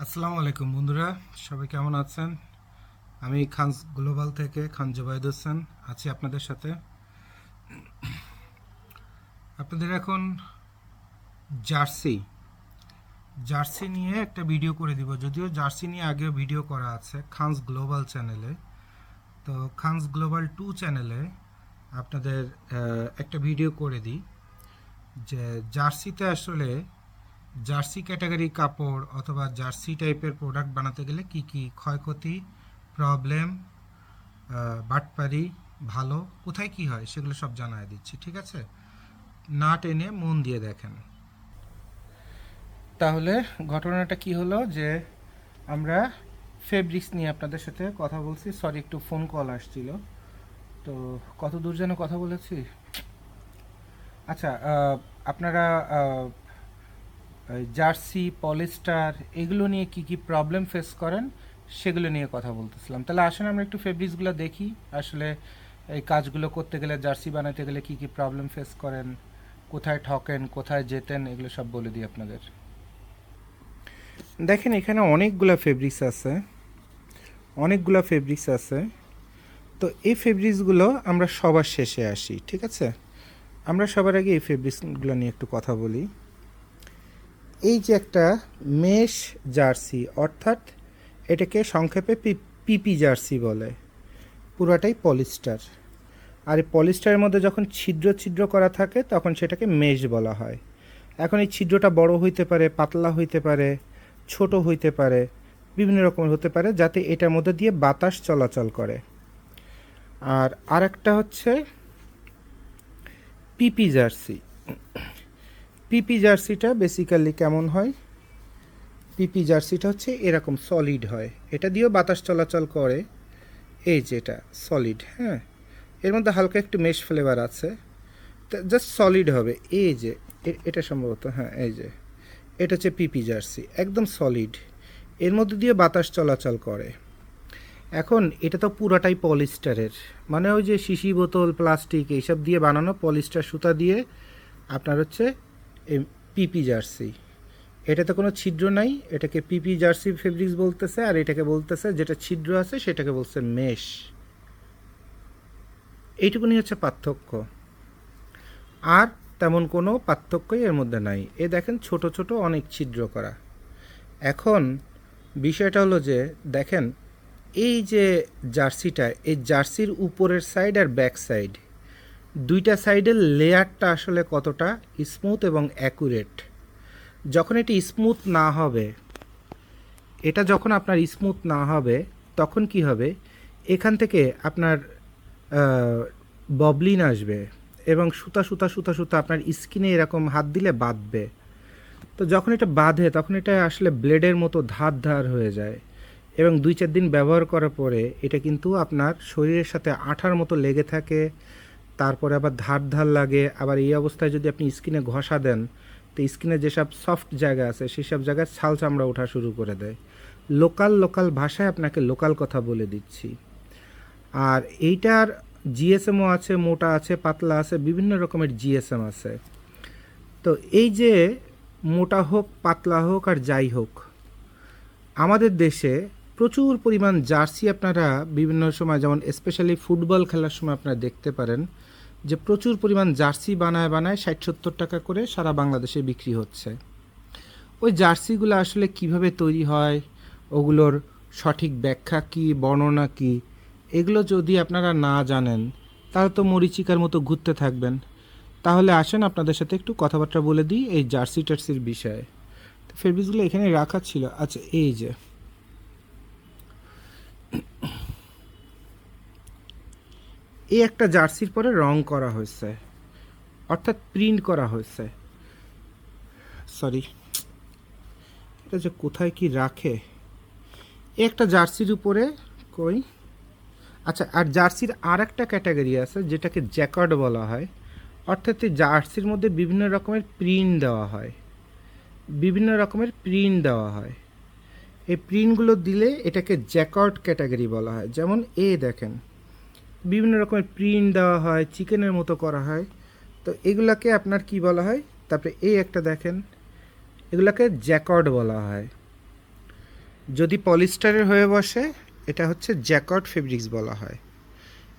আসসালামু আলাইকুম বন্ধুরা, সবাই কেমন আছেন? আমি খান গ্লোবাল থেকে খান জুবাইদ হোসেন আছি আপনাদের সাথে। আপনাদের এখন জার্সি জার্সি নিয়ে একটা ভিডিও করে দিব। যদিও জার্সি নিয়ে আগেও ভিডিও করা আছে খানস গ্লোবাল চ্যানেলে। তো খানস গ্লোবাল 2 চ্যানেলে আপনাদের একটা ভিডিও করে দিই যে জার্সিতে আসলে জার্সি ক্যাটাগরি কাপড় অথবা জার্সি টাইপের প্রোডাক্ট বানাতে গেলে কি কি ক্ষয়ক্ষতি, প্রবলেম, বাটপারি, ভালো কোথায় কি হয় সেগুলো সব জানায় দিচ্ছি, ঠিক আছে? না টেনে মন দিয়ে দেখেন। তাহলে ঘটনাটা কি হলো যে আমরা ফেব্রিক্স নিয়ে আপনাদের সাথে কথা বলছি। সরি, একটু ফোন কল আসছিল। তো কত দূর যেন কথা বলেছি। আচ্ছা, আপনারা জার্সি, পলিস্টার এগুলো নিয়ে কি কি প্রবলেম ফেস করেন সেগুলো নিয়ে কথা বলতেছিলাম। তাহলে আসলে আমরা একটু ফেব্রিক্সগুলো দেখি। আসলে এই কাজগুলো করতে গেলে, জার্সি বানাতে গেলে কি কি প্রবলেম ফেস করেন, কোথায় ঠকেন, কোথায় জেতেন, এগুলো সব বলে দিই আপনাদের। দেখেন, এখানে অনেকগুলা ফেব্রিক্স আছে। তো এই ফেব্রিক্সগুলো আমরা সবার শেষে আসি, ঠিক আছে? আমরা সবার আগে এই ফেব্রিক্সগুলো নিয়ে একটু কথা বলি। এই যে একটা মেশ জার্সি, অর্থাৎ এটাকে সংক্ষেপে পিপি জার্সি বলে, পুরাটাই পলিস্টার। আর এই পলিস্টারের মধ্যে যখন ছিদ্র ছিদ্র করা থাকে তখন সেটাকে মেশ বলা হয়। এখন এই ছিদ্রটা বড় হইতে পারে, পাতলা হইতে পারে, ছোট হইতে পারে, বিভিন্ন রকমের হতে পারে, যাতে এটার মধ্যে দিয়ে বাতাস চলাচল করে। আর আরেকটা হচ্ছে পিপি জার্সি। পিপি জার্সিটা বেসিক্যালি কেমন হয়? পিপি জার্সিটা হচ্ছে এরকম সলিড হয়, এটা দিয়েও বাতাস চলাচল করে। এই যে এটা সলিড, হ্যাঁ, এর মধ্যে হালকা একটু মেশ ফ্লেভার আছে, জাস্ট সলিড হবে। এই যে এটা সম্ভবত, হ্যাঁ, এই যে এটা হচ্ছে পিপি জার্সি, একদম সলিড, এর মধ্যে দিয়ে বাতাস চলাচল করে। এখন এটা তো পুরাটাই পলিস্টারের, মানে ওই যে শিশি বোতল, প্লাস্টিক এইসব দিয়ে বানানো পলিস্টার সুতা দিয়ে আপনার হচ্ছে এই পিপি জার্সি। এটাতে কোনো ছিদ্র নাই, এটাকে পিপি জার্সি ফেব্রিক্স বলতেছে। আর এটাকে বলতেছে, যেটা ছিদ্র আছে সেটাকে বলছে মেশ। এইটুকুনি হচ্ছে পার্থক্য, আর তেমন কোনো পার্থক্যই এর মধ্যে নাই। এ দেখেন, ছোট ছোট অনেক ছিদ্র করা। এখন বিষয়টা হলো যে দেখেন, এই যে জার্সিটা, এই জার্সির উপরের সাইড আর ব্যাক সাইড, দুইটা সাইডের লেয়ারটা আসলে কতটা স্মুথ এবং অ্যাকুরেট। যখন এটি স্মুথ না হবে, এটা যখন আপনার স্মুথ না হবে, তখন কি হবে? এখান থেকে আপনার ববলিন আসবে এবং সুতা সুতা সুতা সুতা আপনার স্কিনে এরকম হাত দিলে বাঁধবে। তো যখন এটা বাঁধে তখন এটা আসলে ব্লেডের মতো ধার ধার হয়ে যায়, এবং 2-4 দিন ব্যবহার করার পরে এটা কিন্তু আপনার শরীরের সাথে আঠার মতো লেগে থাকে। তারপরে আবার ধার ধার লাগে। আবার এই অবস্থায় যদি আপনি স্কিনে ঘষা দেন, তো স্কিনে যেসব সফট জায়গা আছে সেসব জায়গায় ছাল চামড়া ওঠা শুরু করে দেয়। লোকাল লোকাল ভাষায় আপনাকে লোকাল কথা বলে দিচ্ছি। আর এইটার জিএসএমও আছে, মোটা আছে, পাতলা আছে, বিভিন্ন রকমের জিএসএম আছে। তো এই যে মোটা হোক, পাতলা হোক, আর যাই হোক, আমাদের দেশে প্রচুর পরিমাণ জার্সি আপনারা বিভিন্ন সময়, যেমন স্পেশালি ফুটবল খেলার সময় আপনারা দেখতে পারেন যে প্রচুর পরিমাণ জার্সি বানায় বানায় 60-70 টাকা করে সারা বাংলাদেশে বিক্রি হচ্ছে। ওই জার্সিগুলো আসলে কিভাবে তৈরি হয়, ওগুলোর সঠিক ব্যাখ্যা কি, বর্ণনা কি, এগুলো যদি আপনারা না জানেন তাহলে তো মরীচিকার মতো ঘুরতে থাকবেন। তাহলে আসেন আপনাদের সাথে একটু কথাবার্তা বলে দিই এই জার্সি টার্সির বিষয়ে। ফেব্রিক্সগুলো এখানে রাখা ছিল। আচ্ছা, এই যে এই একটা জার্সির পরে রং করা হয়েছে, অর্থাৎ প্রিন্ট করা হয়েছে। সরি, এটা যে কোথায় কি রাখে, এই একটা জার্সির উপরে কই। আচ্ছা, আর জার্সির আর একটা ক্যাটাগরি আছে যেটাকে জ্যাকার্ড বলা হয়, অর্থাৎ এই জার্সির মধ্যে বিভিন্ন রকমের প্রিন্ট দেওয়া হয়, বিভিন্ন রকমের প্রিন্ট দেওয়া হয়। এই প্রিন্টগুলো দিলে এটাকে জ্যাকার্ড ক্যাটাগরি বলা হয়। যেমন দেখেন, বিভিন্ন রকমের প্রিন্ট দেওয়া হয়, চিকেনের মতো করা হয়। তো এগুলাকে আপনার কি বলা হয়? তারপরে এই একটা দেখেন, এগুলাকে জ্যাকার্ড বলা হয়। যদি পলিস্টারের হয়ে বসে এটা হচ্ছে জ্যাকর্ড ফেব্রিক্স বলা হয়।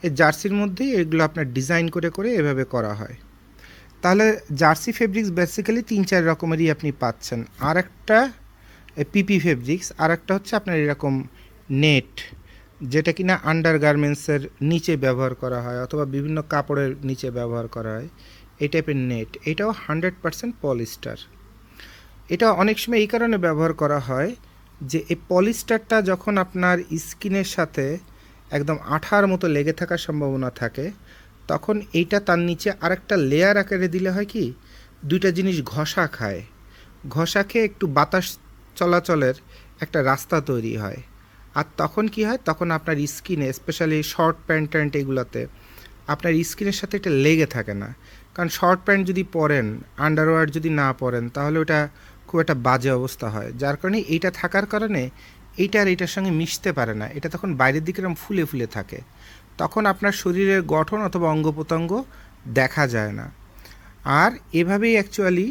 এই জার্সির মধ্যেই এগুলো আপনার ডিজাইন করে করে এভাবে করা হয়। তাহলে জার্সি ফেব্রিক্স বেসিক্যালি 3-4 রকমেরই আপনি পাচ্ছেন। আর একটা পিপি ফেব্রিক্স, আর একটা হচ্ছে আপনার এরকম নেট, যেটা কিনা আন্ডার গার্মেন্টসের নিচে ব্যবহার করা হয় অথবা বিভিন্ন কাপড়ের নিচে ব্যবহার করা হয়, এই টাইপের নেট। এটাও 100% পলিস্টার। এটা অনেক সময় এই কারণে ব্যবহার করা হয় যে এই পলিস্টারটা যখন আপনার স্কিনের সাথে একদম আঠার মতো লেগে থাকার সম্ভাবনা থাকে, তখন এইটা তার নিচে আরেকটা লেয়ার আকারে দিলে হয় কি, দুইটা জিনিস ঘষা খায়, ঘষা খেয়ে একটু বাতাস চলাচলের একটা রাস্তা তৈরি হয়। আর তখন কি হয়, তখন আপনার স্কিনে স্পেশালি শর্ট প্যান্ট ট্যান্ট এগুলোতে আপনার স্কিনের সাথে এটা লেগে থাকে না। কারণ শর্ট প্যান্ট যদি পরেন, আন্ডারওয়্যার যদি না পরেন, তাহলে ওটা খুব একটা বাজে অবস্থা হয়। যার কারণে এইটা থাকার কারণে এইটা আর এইটার সঙ্গে মিশতে পারে না, এটা তখন বাইরের দিকে এরকম ফুলে ফুলে থাকে, তখন আপনার শরীরের গঠন অথবা অঙ্গ প্রত্যঙ্গ দেখা যায় না। আর এভাবেই অ্যাকচুয়ালি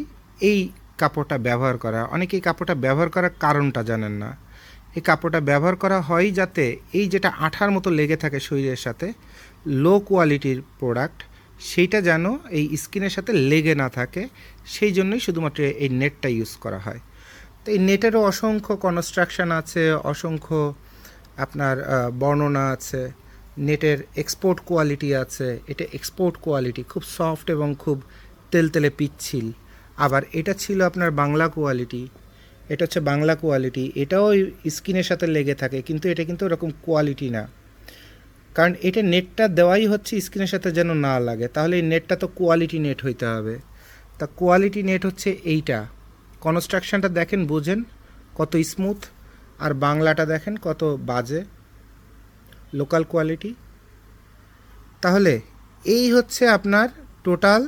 এই কাপড়টা ব্যবহার করা, অনেকে এই কাপড়টা ব্যবহার করার কারণটা জানেন না। এই কাপড়টা ব্যবহার করা হয় যাতে এই যেটা আঠার মতো লেগে থাকে শরীরের সাথে, লো কোয়ালিটির প্রোডাক্ট, সেইটা যেন এই স্কিনের সাথে লেগে না থাকে, সেই জন্যই শুধুমাত্র এই নেটটা ইউজ করা হয়। তো এই নেটেরও অসংখ্য কনস্ট্রাকশান আছে, অসংখ্য আপনার বর্ণনা আছে। নেটের এক্সপোর্ট কোয়ালিটি আছে, এটা এক্সপোর্ট কোয়ালিটি খুব সফট এবং খুব তেলতেলে পিচ্ছিল। আবার এটা ছিল আপনার বাংলা কোয়ালিটি, এটা হচ্ছে বাংলা কোয়ালিটি, এটাও স্কিনের সাথে লেগে থাকে, কিন্তু এটা কিন্তু ওরকম কোয়ালিটি না। কারণ এটা নেটটা দেওয়াই হচ্ছে স্কিনের সাথে যেন না লাগে, তাহলে এই নেটটা তো কোয়ালিটি নেট হইতে হবে। তা কোয়ালিটি নেট হচ্ছে এইটা। কনস্ট্রাকশনটা দেখেন, বোঝেন কত স্মুথ, আর বাংলাটা দেখেন কত বাজে, লোকাল কোয়ালিটি। তাহলে এই হচ্ছে আপনার টোটাল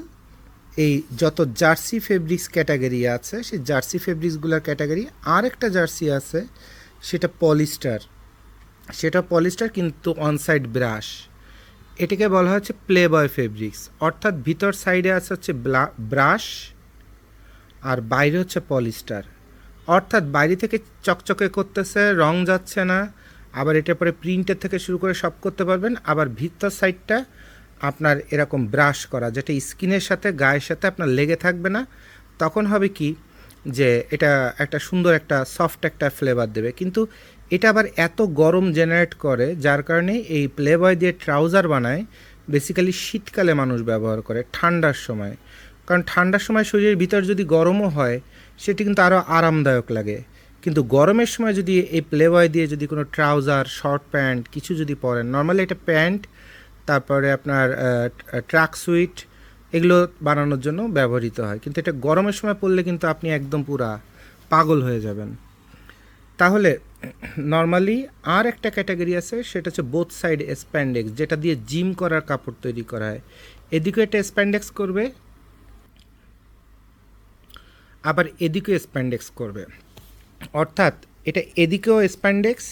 এই যত জার্সি ফেব্রিক্স ক্যাটাগরি আছে, সেই জার্সি ফেব্রিক্সগুলোর ক্যাটাগরি। আর একটা জার্সি আছে, সেটা পলিস্টার, সেটা পলিস্টার কিন্তু অনসাইড ব্রাশ। এটাকে বলা হচ্ছে প্লে বয় ফেব্রিক্স, অর্থাৎ ভিতর সাইডে আছে হচ্ছে ব্রাশ আর বাইরে হচ্ছে পলিস্টার। অর্থাৎ বাইরে থেকে চকচকে করতেছে, রং যাচ্ছে না, আবার এটার পরে প্রিন্টের থেকে শুরু করে সব করতে পারবেন। আবার ভিতর সাইডটা আপনার এরকম ব্রাশ করা, যেটা স্কিনের সাথে গায়ের সাথে আপনার লেগে থাকবে না। তখন হবে কি যে এটা একটা সুন্দর একটা সফট একটা ফ্লেভার দেবে। কিন্তু এটা আবার এত গরম জেনারেট করে, যার কারণে এই প্লেবয় দিয়ে ট্রাউজার বানায় বেসিক্যালি শীতকালে মানুষ ব্যবহার করে, ঠান্ডার সময়। কারণ ঠান্ডার সময় শরীরের ভিতর যদি গরমও হয়, সেটি কিন্তু আরও আরামদায়ক লাগে। কিন্তু গরমের সময় যদি এই প্লেবয় দিয়ে যদি কোনো ট্রাউজার, শর্ট প্যান্ট কিছু যদি পরেন, নর্মালি এটা প্যান্ট, তারপরে আপনার ট্র্যাক সুইট, এগুলো বানানোর জন্য ব্যবহৃত হয়, কিন্তু এটা গরমের সময় পরলে কিন্তু আপনি একদম পুরা পাগল হয়ে যাবেন। তাহলে নর্মালি আর একটা ক্যাটাগরি আছে, সেটা হচ্ছে বোথ সাইড স্প্যান্ডেক্স, যেটা দিয়ে জিম করার কাপড় তৈরি করা হয়। এদিকেও একটা স্প্যান্ডেক্স করবে, আবার এদিকেও স্প্যান্ডেক্স করবে, অর্থাৎ এটা এদিকেও স্প্যান্ডেক্স,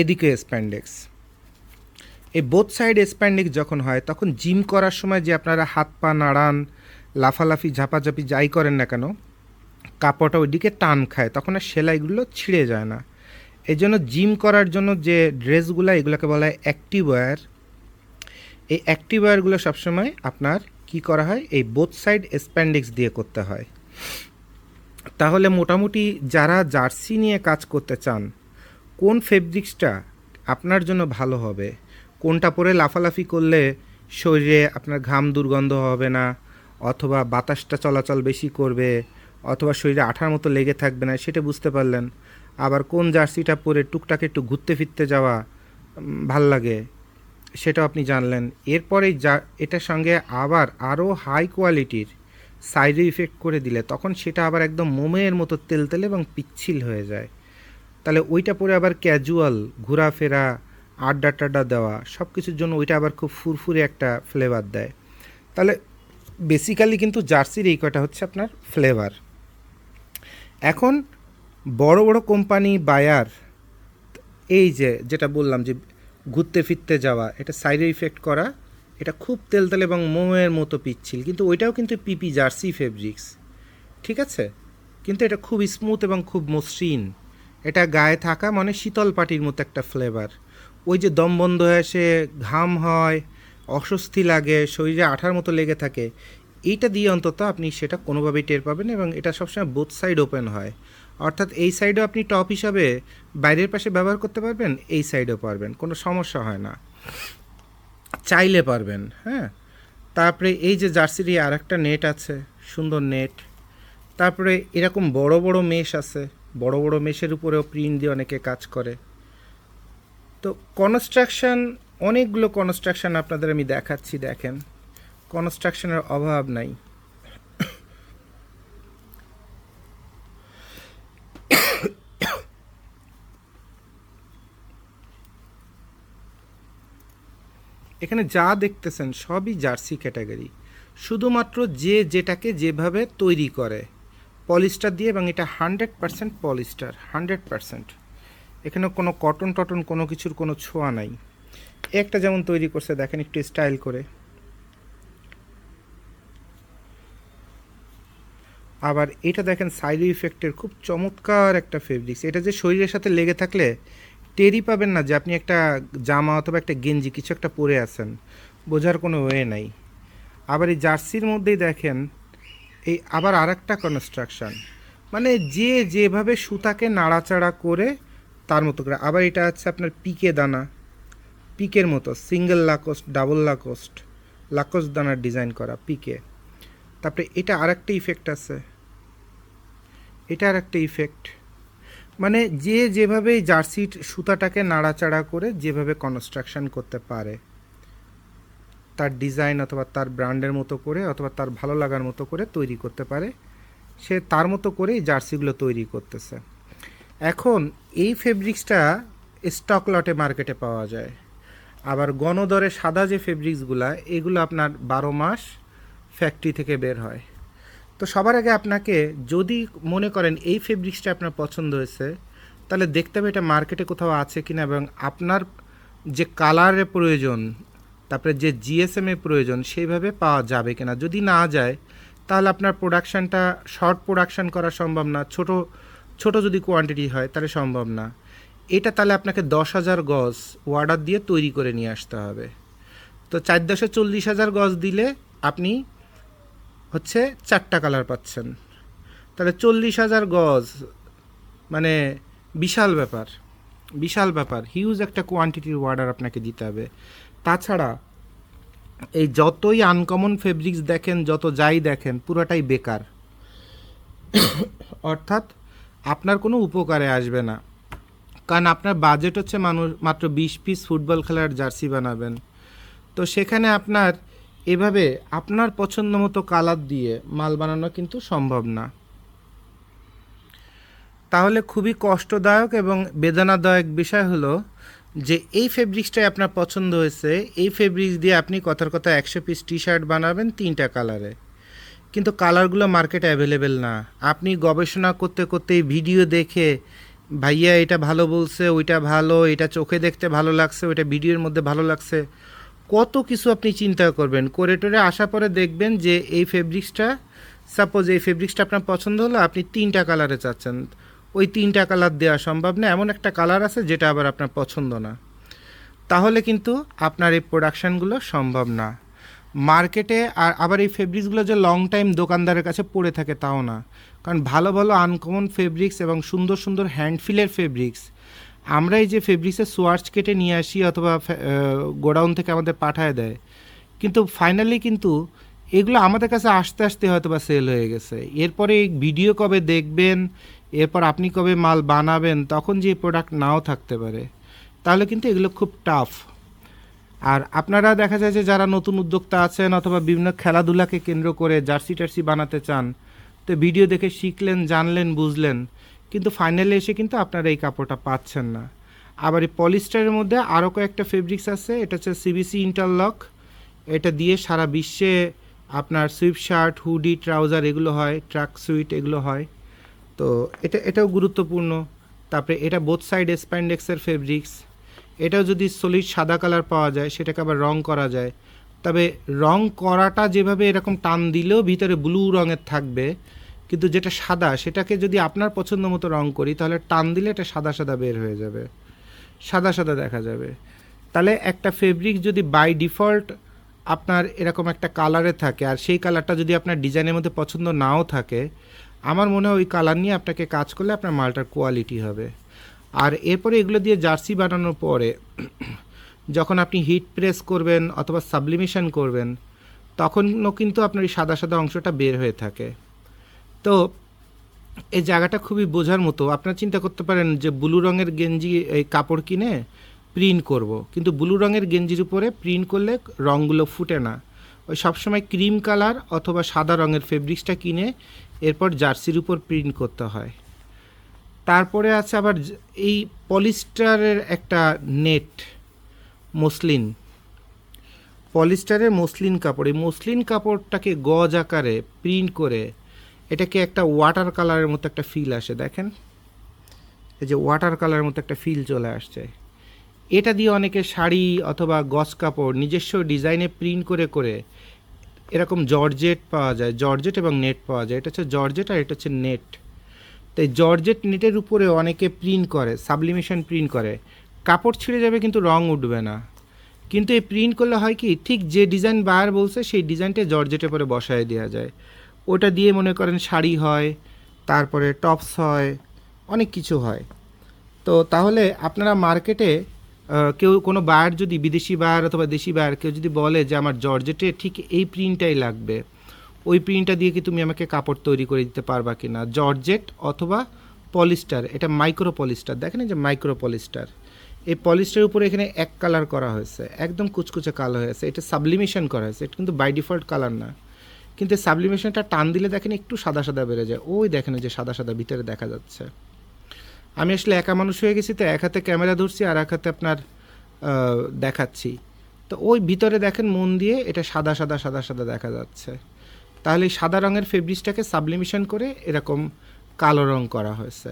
এদিকেও স্প্যান্ডেক্স। এই বোথ সাইড স্প্যান্ডেক্স যখন হয়, তখন জিম করার সময় যে আপনারা হাত পা নাড়ান, লাফালাফি ঝাপাঝাপি যাই করেন না কেন, কাপড়টা ওইদিকে টান খায়, তখন আর সেলাইগুলো ছিঁড়ে যায় না। এই জন্য জিম করার জন্য যে ড্রেসগুলো, এগুলোকে বলা হয় অ্যাক্টিভ ওয়্যার। এই অ্যাক্টিভ ওয়্যারগুলো সবসময় আপনার কি করা হয়, এই বোথ সাইড স্প্যান্ডেক্স দিয়ে করতে হয়। তাহলে মোটামুটি যারা জার্সি নিয়ে কাজ করতে চান, কোন ফেব্রিক্সটা আপনার জন্য ভালো হবে, কোনটা পরে লাফালাফি করলে শরীরে আপনার ঘাম দুর্গন্ধ হবে না, অথবা বাতাসটা চলাচল বেশি করবে, অথবা শরীরে আঠার মতো লেগে থাকবে না, সেটা বুঝতে পারলেন। আবার কোন জার্সিটা পরে টুকটাক একটু ঘুরতে ফিরতে যাওয়া ভাল লাগে, সেটাও আপনি জানলেন। এরপরে এটার সঙ্গে আবার আরও হাই কোয়ালিটির সাইড ইফেক্ট করে দিলে, তখন সেটা আবার একদম মোমের মতো তেলতেলে এবং পিচ্ছিল হয়ে যায়। তাহলে ওইটা পরে আবার ক্যাজুয়াল ঘোরাফেরা, আড্ডা টাড্ডা দেওয়া, সব কিছুর জন্য ওইটা আবার খুব ফুরফুরে একটা ফ্লেভার দেয়। তাহলে বেসিক্যালি কিন্তু জার্সির এই কটা হচ্ছে আপনার ফ্লেভার। এখন বড় বড় কোম্পানি বায়ার, এই যেটা বললাম যে ঘুরতে ফিরতে যাওয়া, এটা সাইডে ইফেক্ট করা, এটা খুব তেলতেলে এবং মোমের মতো পিচ্ছিল, কিন্তু ওইটাও কিন্তু পিপি জার্সি ফেব্রিক্স, ঠিক আছে, কিন্তু এটা খুব স্মুথ এবং খুব মসৃণ এটা গায়ে থাকা মানে শীতল পাটির মতো একটা ফ্লেভার। ওই যে দম বন্ধ হয়ে আসে, ঘাম হয়, অস্বস্তি লাগে, শরীরে আঠার মতো লেগে থাকে, এইটা দিয়ে অন্তত আপনি সেটা কোনোভাবেই টের পাবেন। এবং এটা সবসময় বোথ সাইড ওপেন হয়, অর্থাৎ এই সাইডেও আপনি টপ হিসাবে বাইরের পাশে ব্যবহার করতে পারবেন, এই সাইডেও পারবেন, কোনো সমস্যা হয় না, চাইলে পারবেন। হ্যাঁ, তারপরে এই যে জার্সির আর একটা নেট আছে, সুন্দর নেট। তারপরে এরকম বড় বড় মেশ আছে, বড় বড় মেশের উপরেও প্রিন্ট দিয়ে অনেকে কাজ করে। তো কনস্ট্রাকশন, অনেকগুলো কনস্ট্রাকশন আপনাদের আমি দেখাচ্ছি, দেখেন কনস্ট্রাকশনের অভাব নাই। এখানে যা দেখতেছেন সবই জার্সি ক্যাটাগরি, শুধুমাত্র যে যেটাকে যেভাবে তৈরি করে পলিস্টার দিয়ে, এবং এটা 100% পলিস্টার, 100%। এখানে কোনো কটন টটন কোনো কিছুর কোনো ছোঁয়া নাই। একটা যেমন তৈরি করছে দেখেন একটু স্টাইল করে। আবার এটা দেখেন সাইড ইফেক্টের খুব চমৎকার একটা ফেব্রিক্স। এটা যে শরীরের সাথে লেগে থাকলে টেরই পাবেন না যে আপনি একটা জামা অথবা একটা গেঞ্জি কিছু একটা পরে আছেন, বোঝার কোনো ওয়ে নাই। আবার এই জার্সির মধ্যেই দেখেন এই আবার আর একটা কনস্ট্রাকশন, মানে যে যেভাবে সুতাকে নাড়াচাড়া করে তার মতো করে। আবার এটা হচ্ছে আপনার পিকে দানা, পিকের মতো single Lacoste, double Lacoste, Lacoste দানার ডিজাইন করা পিকে। তারপরে এটা আর একটা ইফেক্ট আছে, এটা আর একটা ইফেক্ট, মানে যে যেভাবে জার্সির সুতাটাকে নাড়াচাড়া করে যেভাবে কনস্ট্রাকশন করতে পারে, তার ডিজাইন অথবা তার ব্র্যান্ডের মতো করে অথবা তার ভালো লাগার মতো করে তৈরি করতে পারে, সে তার মতো করে এই জার্সিগুলো তৈরি করতেছে। এখন এই ফেব্রিক্সটা স্টক লটে মার্কেটে পাওয়া যায়। আবার গণদরে সাদা যে ফেব্রিক্সগুলো, এগুলো আপনার 12 মাস ফ্যাক্টরি থেকে বের হয়। তো সবার আগে আপনাকে যদি মনে করেন এই ফেব্রিক্সটা আপনার পছন্দ হয়েছে, তাহলে দেখতে হবে এটা মার্কেটে কোথাও আছে কিনা, এবং আপনার যে কালারের প্রয়োজন, তারপরে যে জিএসএমের প্রয়োজন, সেইভাবে পাওয়া যাবে কিনা। যদি না যায় তাহলে আপনার প্রোডাকশানটা শর্ট প্রোডাকশান করা সম্ভব না, ছোট ছোট যদি কোয়ান্টিটি হয় তাহলে সম্ভব না। এটা তাহলে আপনাকে 10,000 গজ অর্ডার দিয়ে তৈরি করে নিয়ে আসতে হবে। তো 4/10 40,000 গজ দিলে আপনি হচ্ছে 4টা কালার পাচ্ছেন, তাহলে 40,000 গজ মানে বিশাল ব্যাপার, বিশাল ব্যাপার, হিউজ একটা কোয়ান্টিটির অর্ডার আপনাকে দিতে হবে। তাছাড়া এই যতই আনকমন ফেব্রিক্স দেখেন, যত যাই দেখেন, পুরোটাই বেকার, অর্থাৎ আপনার কোনো উপকারে আসবে না। কারণ আপনার বাজেট হচ্ছে মাত্র 20 পিস ফুটবল খেলার জার্সি বানাবেন, তো সেখানে আপনার এভাবে আপনার পছন্দ মতো কালার দিয়ে মাল বানানো কিন্তু সম্ভব না। তাহলে খুবই কষ্টদায়ক এবং বেদনাদায়ক বিষয় হলো যে এই ফেব্রিক্সটাই আপনার পছন্দ হয়েছে, এই ফেব্রিক্স দিয়ে আপনি কথার কথা 100 পিস টি শার্ট বানাবেন 3টা কালারে, কিন্তু কালারগুলো মার্কেটে অ্যাভেলেবেল না। আপনি গবেষণা করতে করতে ভিডিও দেখে, ভাইয়া এটা ভালো বলছে, ওইটা ভালো, এটা চোখে দেখতে ভালো লাগছে, ওইটা ভিডিওর মধ্যে ভালো লাগছে, কত কিছু আপনি চিন্তা করবেন, করে টোরে আসার পরে দেখবেন যে এই ফেব্রিক্সটা, সাপোজ এই ফেব্রিক্সটা আপনার পছন্দ হলো, আপনি 3টা কালারে চাচ্ছেন, ওই 3টা কালার দেওয়া সম্ভব না, এমন একটা কালার আছে যেটা আবার আপনার পছন্দ না, তাহলে কিন্তু আপনার এই প্রোডাকশানগুলো সম্ভব না মার্কেটে। আর আবার এই ফেব্রিক্সগুলো যে লং টাইম দোকানদারের কাছে পড়ে থাকে তাও না, কারণ ভালো ভালো আনকমন ফেব্রিক্স এবং সুন্দর সুন্দর হ্যান্ডফিলের ফেব্রিক্স আমরা এই যে ফেব্রিক্সের সোয়ার্চ কেটে নিয়ে আসি অথবা গোডাউন থেকে আমাদের পাঠায় দেয়, কিন্তু ফাইনালি কিন্তু এগুলো আমাদের কাছে আস্তে আস্তে হয়তো বা সেল হয়ে গেছে। এরপরে এই ভিডিও কবে দেখবেন, এরপর আপনি কবে মাল বানাবেন, তখন যে প্রোডাক্ট নাও থাকতে পারে, তাহলে কিন্তু এগুলো খুব টাফ। আর আপনারা দেখা যায় যে যারা নতুন উদ্যোক্তা আছেন অথবা বিভিন্ন খেলাধুলাকে কেন্দ্র করে জার্সি টার্সি বানাতে চান, তো ভিডিও দেখে শিখলেন, জানলেন, বুঝলেন, কিন্তু ফাইনালি এসে কিন্তু আপনারা এই কাপড়টা পাচ্ছেন না। আবার এই পলিস্টারের মধ্যে আরও কয়েকটা ফেব্রিক্স আছে, এটা হচ্ছে সিবিসি ইন্টারলক, এটা দিয়ে সারা বিশ্বে আপনার সুইপ শার্ট, হুডি, ট্রাউজার এগুলো হয়, ট্রাক সুইট এগুলো হয়, তো এটাও গুরুত্বপূর্ণ। তারপরে এটা বোথ সাইড স্প্যান্ডেক্সের ফেব্রিক্স, এটাও যদি সলিড সাদা কালার পাওয়া যায় সেটাকে আবার রং করা যায়, তবে রং করাটা যেভাবে এরকম টান দিলেও ভিতরে ব্লু রঙের থাকবে, কিন্তু যেটা সাদা সেটাকে যদি আপনার পছন্দ মতো রং করি তাহলে টান দিলে এটা সাদা সাদা বের হয়ে যাবে, সাদা সাদা দেখা যাবে। তাহলে একটা ফেব্রিক যদি বাই ডিফল্ট আপনার এরকম একটা কালারে থাকে আর সেই কালারটা যদি আপনার ডিজাইনের মধ্যে পছন্দ নাও থাকে, আমার মনে হয় ওই কালার নিয়ে আপনাকে কাজ করলে আপনার মালটার কোয়ালিটি হবে। আর এরপরে এগুলো দিয়ে জার্সি বানানোর পরে যখন আপনি হিট প্রেস করবেন অথবা সাবলিমেশন করবেন তখনও কিন্তু আপনার এই সাদা সাদা অংশটা বের হয়ে থাকে। তো এই জায়গাটা খুবই বোঝার মতো। আপনারা চিন্তা করতে পারেন যে ব্লু রঙের গেঞ্জি এই কাপড় কিনে প্রিন্ট করব, কিন্তু ব্লু রঙের গেঞ্জির উপরে প্রিন্ট করলে রঙগুলো ফুটে না। ওই সবসময় ক্রিম কালার অথবা সাদা রঙের ফেব্রিক্সটা কিনে এরপর জার্সির উপর প্রিন্ট করতে হয়। তারপরে আছে আবার এই পলিস্টারের একটা নেট, মসলিন, পলিস্টারের মসলিন কাপড়। এই মসলিন কাপড়টাকে গজ আকারে প্রিন্ট করে এটাকে একটা ওয়াটার কালারের মতো একটা ফিল আসে, দেখেন এই যে ওয়াটার কালারের মতো একটা ফিল চলে আসছে। এটা দিয়ে অনেকে শাড়ি অথবা গজ কাপড় নিজস্ব ডিজাইনে প্রিন্ট করে করে এরকম জর্জেট পাওয়া যায়, জর্জেট এবং নেট পাওয়া যায়। এটা হচ্ছে জর্জেট আর এটা হচ্ছে নেট। তাই জর্জেট নেটের উপরে অনেকে প্রিন্ট করে, সাবলিমেশন প্রিন্ট করে, কাপড় ছিঁড়ে যাবে কিন্তু রং উঠবে না। কিন্তু এই প্রিন্ট করলে হয় কি, ঠিক যে ডিজাইন বায়ার বলছে সেই ডিজাইনটা জর্জেটের পরে বসায় দেওয়া যায়। ওটা দিয়ে মনে করেন শাড়ি হয়, তারপরে টপস হয়, অনেক কিছু হয়। তো তাহলে আপনারা মার্কেটে কেউ কোনো বায়ার যদি, বিদেশি বায়ার অথবা দেশি বায়ার কেউ যদি বলে যে আমার জর্জেটে ঠিক এই প্রিন্টটাই লাগবে, ওই প্রিন্টটা দিয়ে কি তুমি আমাকে কাপড় তৈরি করে দিতে পারবা কি না? জর্জেট অথবা পলিস্টার, এটা মাইক্রো পলিস্টার, দেখেন যে মাইক্রো পলিস্টার। এই পলিস্টারের উপরে এখানে এক কালার করা হয়েছে, একদম কুচকুচে কালো হয়েছে, এটা সাবলিমেশন করা হয়েছে। এটা কিন্তু বাই ডিফল্ট কালার না, কিন্তু সাবলিমেশনটা টান দিলে দেখেন একটু সাদা সাদা বেড়ে যায়। ওই দেখেন যে সাদা সাদা ভিতরে দেখা যাচ্ছে। আমি আসলে একা মানুষ হয়ে গেছি, তো এক হাতে ক্যামেরা ধরছি আর এক হাতে আপনার দেখাচ্ছি। তো ওই ভিতরে দেখেন মন দিয়ে এটা সাদা সাদা সাদা সাদা দেখা যাচ্ছে। তাহলে সাদা রঙের ফেব্রিক্সটাকে সাবলিমেশন করে এরকম কালো রং করা হয়েছে।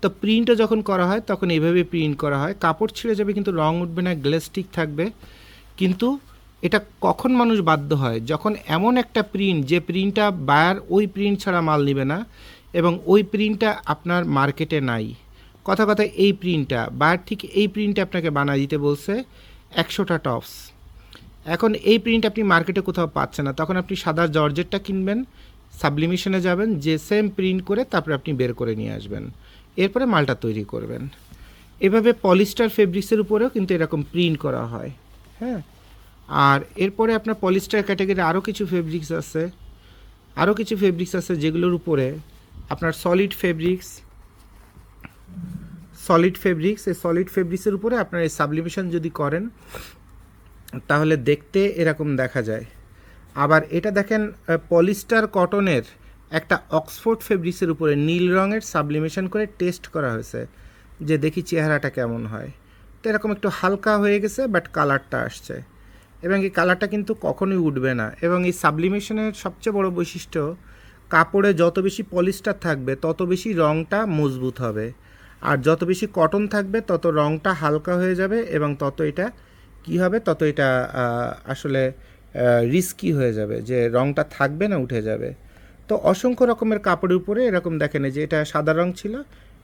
তো প্রিন্টও যখন করা হয় তখন এইভাবে প্রিন্ট করা হয়, কাপড় ছিঁড়ে যাবে কিন্তু রং উঠবে না, গ্লেজ ঠিক থাকবে। কিন্তু এটা কখন মানুষ বাধ্য হয়, যখন এমন একটা প্রিন্ট, যে প্রিন্টটা বায়ার ওই প্রিন্ট ছাড়া মাল নেবে না এবং ওই প্রিন্টটা আপনার মার্কেটে নাই। কথা কথা এই প্রিন্টটা বায়ার ঠিক এই প্রিন্টটা আপনাকে বানায় দিতে বলছে 100টা টপস। এখন এই প্রিন্ট আপনি মার্কেটে কোথাও পাচ্ছেন না, তখন আপনি সাদা জর্জেটটা কিনবেন, সাবলিমেশনে যাবেন, যে সেম প্রিন্ট করে তারপরে আপনি বের করে নিয়ে আসবেন, এরপরে মালটা তৈরি করবেন। এভাবে পলিস্টার ফেব্রিক্সের উপরেও কিন্তু এরকম প্রিন্ট করা হয়। হ্যাঁ, আর এরপরে আপনার পলিস্টার ক্যাটাগরি আরও কিছু ফেব্রিক্স আছে, যেগুলোর উপরে আপনার সলিড ফেব্রিক্স, এই সলিড ফেব্রিক্সের উপরে আপনার এই সাবলিমেশন যদি করেন তাহলে দেখতে এরকম দেখা যায়। আবার এটা দেখেন পলিস্টার কটনের একটা অক্সফোর্ড ফেব্রিক্সের উপরে নীল রঙের সাবলিমেশন করে টেস্ট করা হয়েছে যে দেখি চেহারাটা কেমন হয়। তো এরকম একটু হালকা হয়ে গেছে, বাট কালারটা আসছে এবং এই কালারটা কিন্তু কখনোই উঠবে না। এবং এই সাবলিমেশনের সবচেয়ে বড় বৈশিষ্ট্য, কাপড়ে যত বেশি পলিস্টার থাকবে তত বেশি রঙটা মজবুত হবে, আর যত বেশি কটন থাকবে তত রঙটা হালকা হয়ে যাবে এবং তত এটা কী হবে, তত এটা আসলে রিস্কি হয়ে যাবে, যে রঙটা থাকবে না, উঠে যাবে। তো অসংখ্য রকমের কাপড়ের উপরে এরকম দেখেন যে এটা সাদা রঙ ছিল,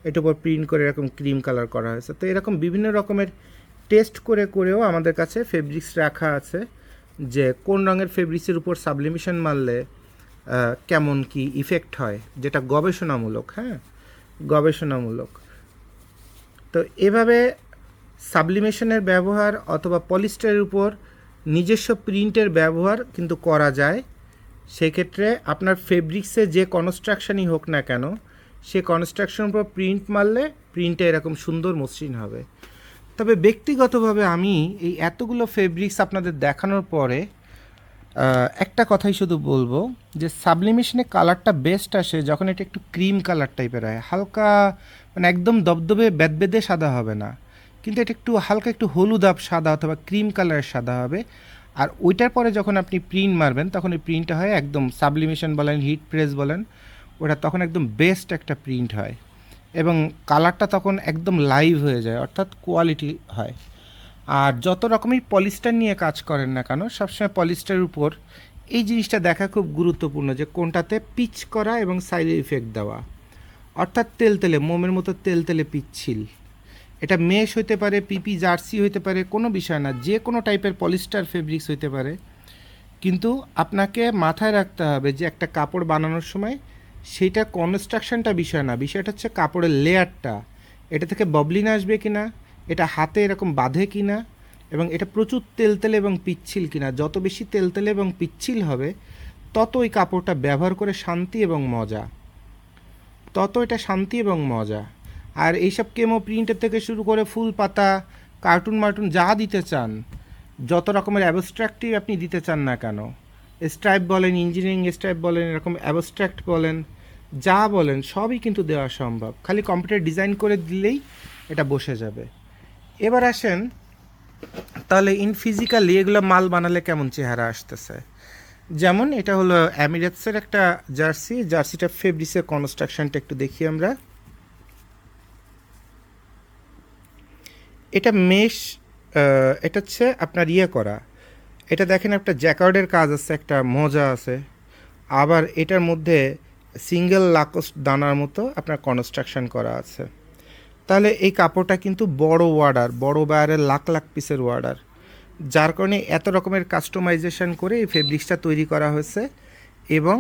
এটার উপর প্রিন্ট করে এরকম ক্রিম কালার করা হয়েছে। তো এরকম বিভিন্ন রকমের টেস্ট করে করেও আমাদের কাছে ফেব্রিক্স রাখা আছে, যে কোন রঙের ফেব্রিক্সের উপর সাবলিমেশন মারলে কেমন কি ইফেক্ট হয়, যেটা গবেষণামূলক। হ্যাঁ, গবেষণামূলক। তো এভাবে সাবলিমেশনের ব্যবহার অথবা পলিস্টারের উপর নিজস্ব প্রিন্টের ব্যবহার কিন্তু করা যায়। সেক্ষেত্রে আপনার ফেব্রিক্সে যে কনস্ট্রাকশনই হোক না কেন, সে কনস্ট্রাকশনের উপর প্রিন্ট মারলে প্রিন্টে এরকম সুন্দর মসৃণ হবে। তবে ব্যক্তিগতভাবে আমি এই এতগুলো ফেব্রিক্স আপনাদের দেখানোর পরে একটা কথাই শুধু বলবো, যে সাবলিমেশনে কালারটা বেস্ট আসে যখন এটা একটু ক্রিম কালার টাইপের হয়, হালকা, মানে একদম দবদবে বেদবেদে সাদা হবে না, কিন্তু এটা একটু হালকা একটু হলুদাভ সাদা অথবা ক্রিম কালারের সাদা হবে। আর ওইটার পরে যখন আপনি প্রিন্ট মারবেন তখন এই প্রিন্টটা হয় একদম, সাবলিমেশন বলেন, হিট প্রেস বলেন, ওটা তখন একদম বেস্ট একটা প্রিন্ট হয় এবং কালারটা তখন একদম লাইভ হয়ে যায়, অর্থাৎ কোয়ালিটি হয়। আর যত রকমই পলিস্টার নিয়ে কাজ করেন না কেন, সবসময় পলিস্টারের উপর এই জিনিসটা দেখা খুব গুরুত্বপূর্ণ যে কোনটাতে পিচ করা এবং সাইড ইফেক্ট দেওয়া, অর্থাৎ তেলতেলে মোমের মতো তেলতেলে পিচ্ছিল। এটা মেশ হইতে পারে, পিপি জার্সি হইতে পারে, কোনো বিষয় না, যে কোনো টাইপের পলিস্টার ফেব্রিক্স হইতে পারে। কিন্তু আপনাকে মাথায় রাখতে হবে যে একটা কাপড় বানানোর সময় সেইটা কনস্ট্রাকশনটা বিষয় না, বিষয়টা হচ্ছে কাপড়ের লেয়ারটা, এটা থেকে ববলিন আসবে কি না, এটা হাতে এরকম বাঁধে কি না, এবং এটা প্রচুর তেলতেলে এবং পিচ্ছিল কি না। যত বেশি তেলতেলে এবং পিচ্ছিল হবে তত ওই কাপড়টা ব্যবহার করে শান্তি এবং মজা, তত এটা শান্তি এবং মজা। আর এইসব কেমো প্রিন্টের থেকে শুরু করে ফুল পাতা, কার্টুন মার্টুন যা দিতে চান, যত রকমের অ্যাবস্ট্রাক্টিভ আপনি দিতে চান না কেন, স্ট্রাইপ বলেন, ইঞ্জিনিয়ারিং স্ট্রাইপ বলেন, এরকম অ্যাবস্ট্রাক্ট বলেন, যা বলেন সবই কিন্তু দেওয়া সম্ভব, খালি কম্পিউটার ডিজাইন করে দিলেই এটা বসে যাবে। এবার আসেন তাহলে ইন ফিজিক্যালি এগুলো মাল বানালে কেমন চেহারা আসতেছে। যেমন এটা হলো এমিরেটসের একটা জার্সি, জার্সিটা ফেব্রিক্সের কনস্ট্রাকশনটা একটু দেখি আমরা। এটা মেশ, এটা হচ্ছে আপনার করা, এটা দেখেন একটা জ্যাকার্ডের কাজ আছে, একটা মজা আছে, আবার এটার মধ্যে সিঙ্গেল লাকোস্ট দানার মতো আপনার কনস্ট্রাকশন করা আছে। তাহলে এই কাপড়টা কিন্তু বড় ওয়ার্ডার, বড় বায়ারের লাখ লাখ পিসের ওয়ার্ডার, যার কারণে এত রকমের কাস্টমাইজেশন করে এই ফেব্রিক্সটা তৈরি করা হয়েছে এবং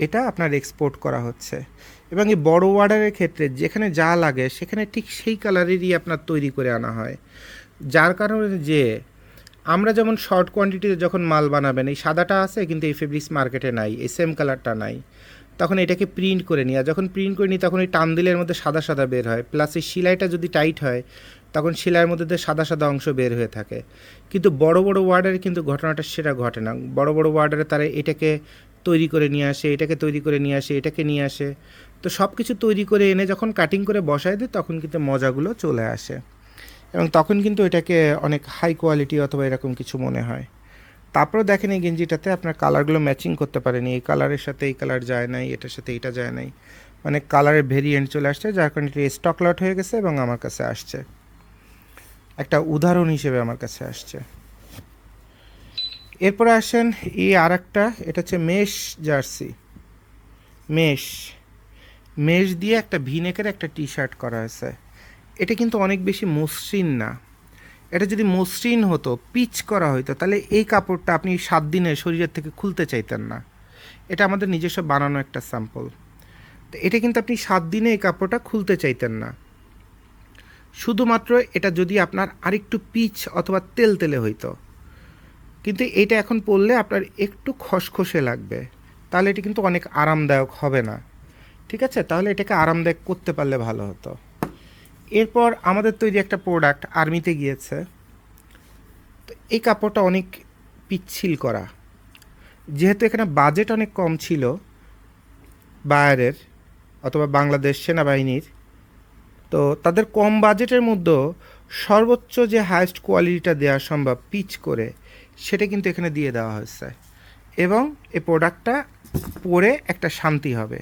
এটা আপনার এক্সপোর্ট করা হচ্ছে। এবং এই বড় ওয়ার্ডারের ক্ষেত্রে যেখানে যা লাগে সেখানে ঠিক সেই কালারেরই আপনার তৈরি করে আনা হয়, যার কারণে যে আমরা যেমন শর্ট কোয়ান্টিটিতে যখন মাল বানাবেন, এই সাদাটা আছে কিন্তু এই ফেব্রিক্স মার্কেটে নাই, এই সেম কালারটা নাই, তখন এটাকে প্রিন্ট করে নিই, আর যখন প্রিন্ট করে নিই তখন এই টান দিলের মধ্যে সাদা সাদা বের হয়, প্লাস এই সেলাইটা যদি টাইট হয় তখন সেলাইয়ের মধ্যে সাদা সাদা অংশ বের হয়ে থাকে। কিন্তু বড় বড় ওয়ার্ডারে কিন্তু ঘটনাটা সেটা ঘটে না। বড় বড় ওয়ার্ডারে তারা এটাকে তৈরি করে নিয়ে আসে, এটাকে তৈরি করে নিয়ে আসে, এটাকে নিয়ে আসে, তো সব কিছু তৈরি করে এনে যখন কাটিং করে বসায় দেয় তখন কিন্তু মজাগুলো চলে আসে, এবং তখন কিন্তু এটাকে অনেক হাই কোয়ালিটি অথবা এরকম কিছু মনে হয়। তারপরেও দেখেন এই গেঞ্জিটাতে আপনার কালারগুলো ম্যাচিং করতে পারেনি, এই কালারের সাথে এই কালার যায় নাই, এটার সাথে এটা যায় নাই, মানে কালারের ভেরিয়েন্ট চলে আসছে, যার কারণে এটা স্টক লট হয়ে গেছে এবং আমার কাছে আসছে, একটা উদাহরণ হিসেবে আমার কাছে আসছে। এরপরে আসেন এই আর একটা, এটা হচ্ছে মেশ জার্সি, মেশ মেশ দিয়ে একটা ভিনেকের একটা টি শার্ট করা হয়েছে। এটা কিন্তু অনেক বেশি মসৃণ না, এটা যদি মসৃণ হতো, পিচ করা হতো, তাহলে এই কাপড়টা আপনি 7 দিনে শরীরের থেকে খুলতে চাইতেন না। এটা আমাদের নিজস্ব বানানো একটা স্যাম্পল, তো এটা কিন্তু আপনি 7 দিনে এই কাপড়টা খুলতে চাইতেন না, শুধুমাত্র এটা যদি আপনার আরেকটু পিচ অথবা তেল তেলে হইতো। কিন্তু এটা এখন পরলে আপনার একটু খসখসে লাগবে, তাহলে এটা কিন্তু অনেক আরামদায়ক হবে না, ঠিক আছে? তাহলে এটাকে আরামদায়ক করতে পারলে ভালো হতো। এরপর আমাদের তৈরি একটা প্রোডাক্ট আর্মিতে গিয়েছে, তো এই কাপড়টা অনেক পিচ্ছিল করা, যেহেতু এখানে বাজেট অনেক কম ছিল বায়ারের অথবা বাংলাদেশ সেনাবাহিনীর, তো তাদের কম বাজেটের মধ্যেও সর্বোচ্চ যে হাইয়েস্ট কোয়ালিটিটা দেওয়া সম্ভব পিচ করে, সেটা কিন্তু এখানে দিয়ে দেওয়া হয়েছে, এবং এই প্রোডাক্টটা পরে একটা শান্তি হবে।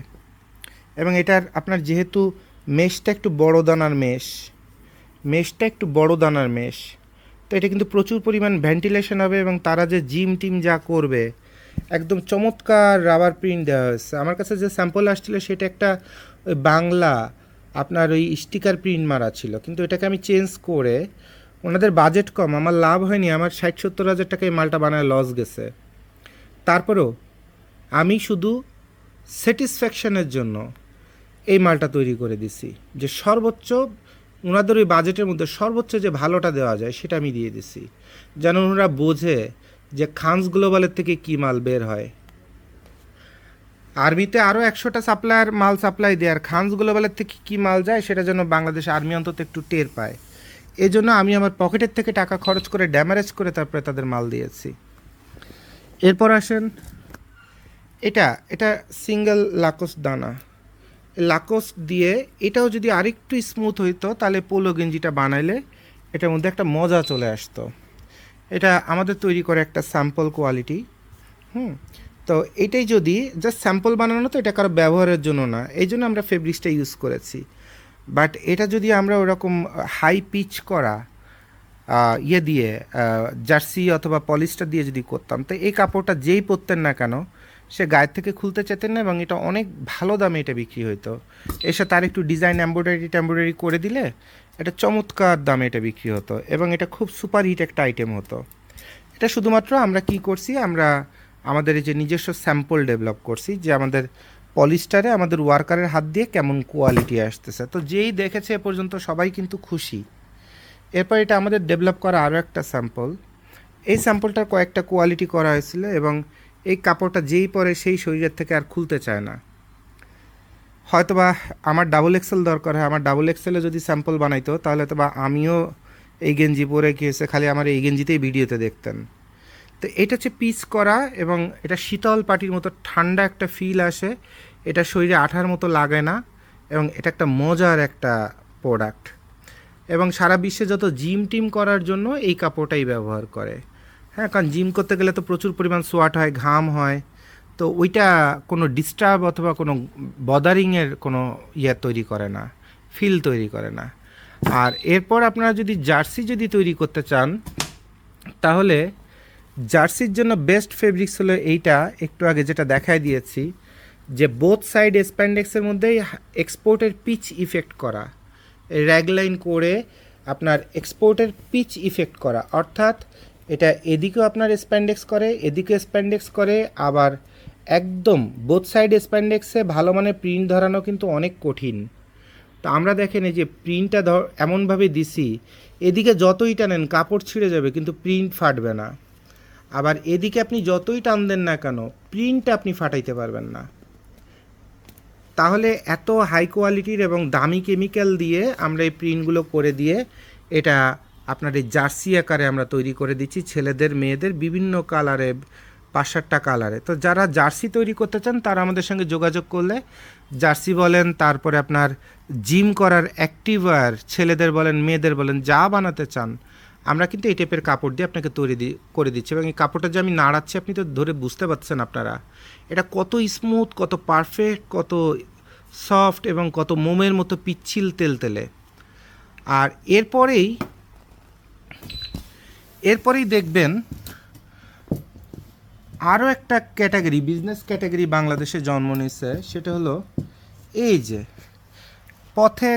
এবং এটার আপনার যেহেতু মেশটা একটু বড় দানার মেশটা একটু বড় দানার মেশ, তো এটা কিন্তু প্রচুর পরিমাণ ভেন্টিলেশন হবে, এবং তারা যে জিম টিম যা করবে একদম চমৎকার রাবার প্রিন্ট দেওয়া হয়েছে। আমার কাছে যে স্যাম্পল আসছিল সেটা একটা ওই বাংলা আপনার ওই স্টিকার প্রিন্ট মারা ছিল, কিন্তু এটাকে আমি চেঞ্জ করে, ওনাদের বাজেট কম, আমার লাভ হয়নি, আমার 60-70 হাজার টাকা এই মালটা বানায় লস গেছে, তারপরেও আমি শুধু স্যাটিসফ্যাকশনের জন্য এই মালটা তৈরি করে দিছি, যে সর্বোচ্চ ওনাদের ওই বাজেটের মধ্যে সর্বোচ্চ যে ভালোটা দেওয়া যায় সেটা আমি দিয়ে দিছি, যেন ওনারা বোঝে যে খানস গ্লোবালের থেকে কী মাল বের হয়। আর্মিতে আরও 100টা সাপ্লায়ার মাল সাপ্লাই দেয়, আর খানস গ্লোবালের থেকে কী মাল যায় সেটা যেন বাংলাদেশ আর্মি অন্তত একটু টের পায়। এই জন্য আমি আমার পকেটের থেকে টাকা খরচ করে ড্যামারেজ করে তারপরে তাদের মাল দিয়েছি। এরপর আসেন এটা সিঙ্গেল লাকোস দানা, লাকোস দিয়ে এটাও যদি আরেকটু স্মুথ হইতো তাহলে পোলো গেঞ্জিটা বানাইলে এটার মধ্যে একটা মজা চলে আসতো। এটা আমাদের তৈরি করে একটা স্যাম্পল কোয়ালিটি, তো এটাই যদি জাস্ট স্যাম্পল বানানো, তো এটা কারো ব্যবহারের জন্য না, এই জন্য আমরা ফেব্রিক্সটা ইউজ করেছি। বাট এটা যদি আমরা ওরকম হাই পিচ করা ইয়ে দিয়ে জার্সি অথবা পলিস্টার দিয়ে যদি করতাম, তো এই কাপড়টা যেই পরতেন না কেন সে গায়ের থেকে খুলতে চেতেন না, এবং এটা অনেক ভালো দামে এটা বিক্রি হতো। এসে তার একটু ডিজাইন এমব্রয়ডারি করে দিলে এটা চমৎকার দামে এটা বিক্রি হতো, এবং এটা খুব সুপার হিট একটা আইটেম হতো। এটা শুধুমাত্র আমরা কি করছি, আমরা আমাদের এই যে নিজস্ব স্যাম্পল ডেভেলপ করছি, যে আমাদের পলিস্টারে আমাদের ওয়ার্কারের হাত দিয়ে কেমন কোয়ালিটি আসতেছে। তো যেই দেখেছে এ পর্যন্ত সবাই কিন্তু খুশি। এরপর এটা আমাদের ডেভেলপ করা আরও একটা স্যাম্পল। এই স্যাম্পলটার কয়েকটা কোয়ালিটি করা হয়েছিল, এবং এই কাপড়টা যেই পরে সেই শরীরের থেকে আর খুলতে চায় না। হয়তোবা আমার ডাবল এক্সেল দরকার হয়, আমার ডাবল এক্সেলে যদি স্যাম্পল বানাইতো তাহলে তো বা আমিও এই গেঞ্জি পরে গিয়েছে, খালি আমার এই গেঞ্জিতেই ভিডিওতে দেখতেন। তো এটা হচ্ছে পিস করা, এবং এটা শীতল পাটির মতো ঠান্ডা একটা ফিল আসে, এটা শরীরে আঠার মতো লাগে না, এবং এটা একটা মজার একটা প্রোডাক্ট। এবং সারা বিশ্বে যত জিম টিম করার জন্য এই কাপড়টাই ব্যবহার করে। হ্যাঁ, কারণ জিম করতে গেলে তো প্রচুর পরিমাণ সোয়াট হয়, ঘাম হয়, তো ওইটা কোনো ডিস্টার্ব অথবা কোনো বদারিংয়ের কোনো তৈরি করে না, ফিল তৈরি করে না। আর এরপর আপনারা যদি জার্সি যদি তৈরি করতে চান, তাহলে জার্সির জন্য বেস্ট ফেব্রিক্স হলো এইটা, একটু আগে যেটা দেখাই দিয়েছি, যে বোথ সাইড স্প্যান্ডেক্সের মধ্যেই এক্সপোর্টের পিচ ইফেক্ট করা, র্যাগলাইন করে আপনার এক্সপোর্টের পিচ ইফেক্ট করা, অর্থাৎ এটা এদিকেও আপনার স্প্যান্ডেক্স করে, এদিকে স্প্যান্ডেক্স করে, আবার একদম বোথ সাইড স্প্যান্ডেক্সে ভালো মানে প্রিন্ট ধরানো কিন্তু অনেক কঠিন। তো আমরা দেখেন এই যে প্রিন্টটা এমনভাবে দিছি, এদিকে যতই টানেন কাপড় ছিঁড়ে যাবে কিন্তু প্রিন্ট ফাটবে না, আবার এদিকে আপনি যতই টান দেন না কেন প্রিন্টটা আপনি ফাটাইতে পারবেন না। তাহলে এত হাই কোয়ালিটির এবং দামি কেমিক্যাল দিয়ে আমরা এই প্রিন্টগুলো করে দিয়ে এটা আপনার এই জার্সি আকারে আমরা তৈরি করে দিচ্ছি, ছেলেদের মেয়েদের বিভিন্ন কালারে, 5-7টা কালারে। তো যারা জার্সি তৈরি করতে চান তারা আমাদের সঙ্গে যোগাযোগ করলে জার্সি বলেন, তারপরে আপনার জিম করার অ্যাক্টিভওয়্যার, ছেলেদের বলেন মেয়েদের বলেন, যা বানাতে চান আমরা কিন্তু এই টাইপের কাপড় দিয়ে আপনাকে করে দিচ্ছি। এবং এই কাপড়টা যে আমি নাড়াচ্ছি আপনি তো ধরে বুঝতে পারছেন আপনারা, এটা কত স্মুথ, কত পারফেক্ট, কত সফট, এবং কত মোমের মতো পিচ্ছিল তেলতেলে। আর এরপরেই দেখবেন আরও একটা ক্যাটাগরি, বিজনেস ক্যাটাগরি বাংলাদেশে জন্ম নিয়েছে, সেটা হলো এই যে পথে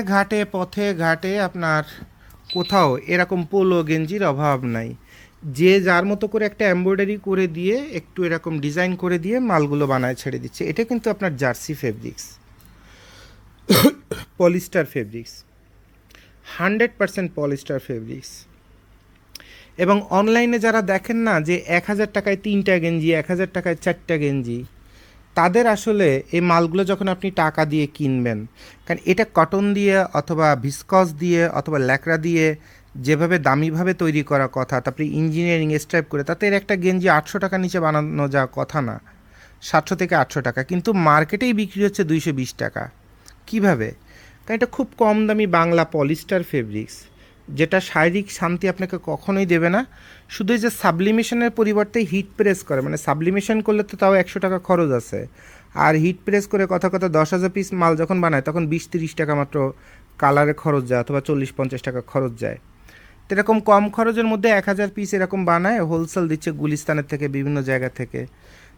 ঘাটে আপনার কোথাও এরকম পোলো গেঞ্জির অভাব নাই, যে যার মতো করে একটা এমব্রয়ডারি করে দিয়ে একটু এরকম ডিজাইন করে দিয়ে মালগুলো বানায় ছেড়ে দিচ্ছে। এটা কিন্তু আপনার jersey fabrics, polyester fabrics, 100% polyester fabrics. এবং অনলাইনে যারা দেখেন না যে 1000 টাকায় 3টা গেঞ্জি, 1000 টাকায় 4টা গেঞ্জি, তাদের আসলে এই মালগুলো যখন আপনি টাকা দিয়ে কিনবেন, কারণ এটা কটন দিয়ে অথবা ভিসকস দিয়ে অথবা ল্যাকড়া দিয়ে যেভাবে দামিভাবে তৈরি করা কথা, তারপরে ইঞ্জিনিয়ারিং স্ট্রাইপ করে, তাতে এর একটা গেঞ্জি 800 টাকা নিচে বানানো যাওয়ার কথা না, 700 থেকে 800 টাকা, কিন্তু মার্কেটেই বিক্রি হচ্ছে 220 টাকা। কিভাবে? কারণ এটা খুব কম দামি বাংলা পলিস্টার ফেব্রিক্স, যেটা শারীরিক শান্তি আপনাকে কখনোই দেবে না। শুধু যে সাবলিমেশনের পরিবর্তে হিট প্রেস করে, মানে সাবলিমেশন করলে তো তাও 100 টাকা খরচ আছে, আর হিট প্রেস করে কথা 10,000 পিস মাল যখন বানায় তখন 20-30 টাকা মাত্র কালারে খরচ যায়, অথবা 40-50 টাকা খরচ যায়। তো এরকম কম খরচের মধ্যে 1000 পিস এরকম বানায়, হোলসেল দিচ্ছে গুলিস্তানের থেকে, বিভিন্ন জায়গা থেকে।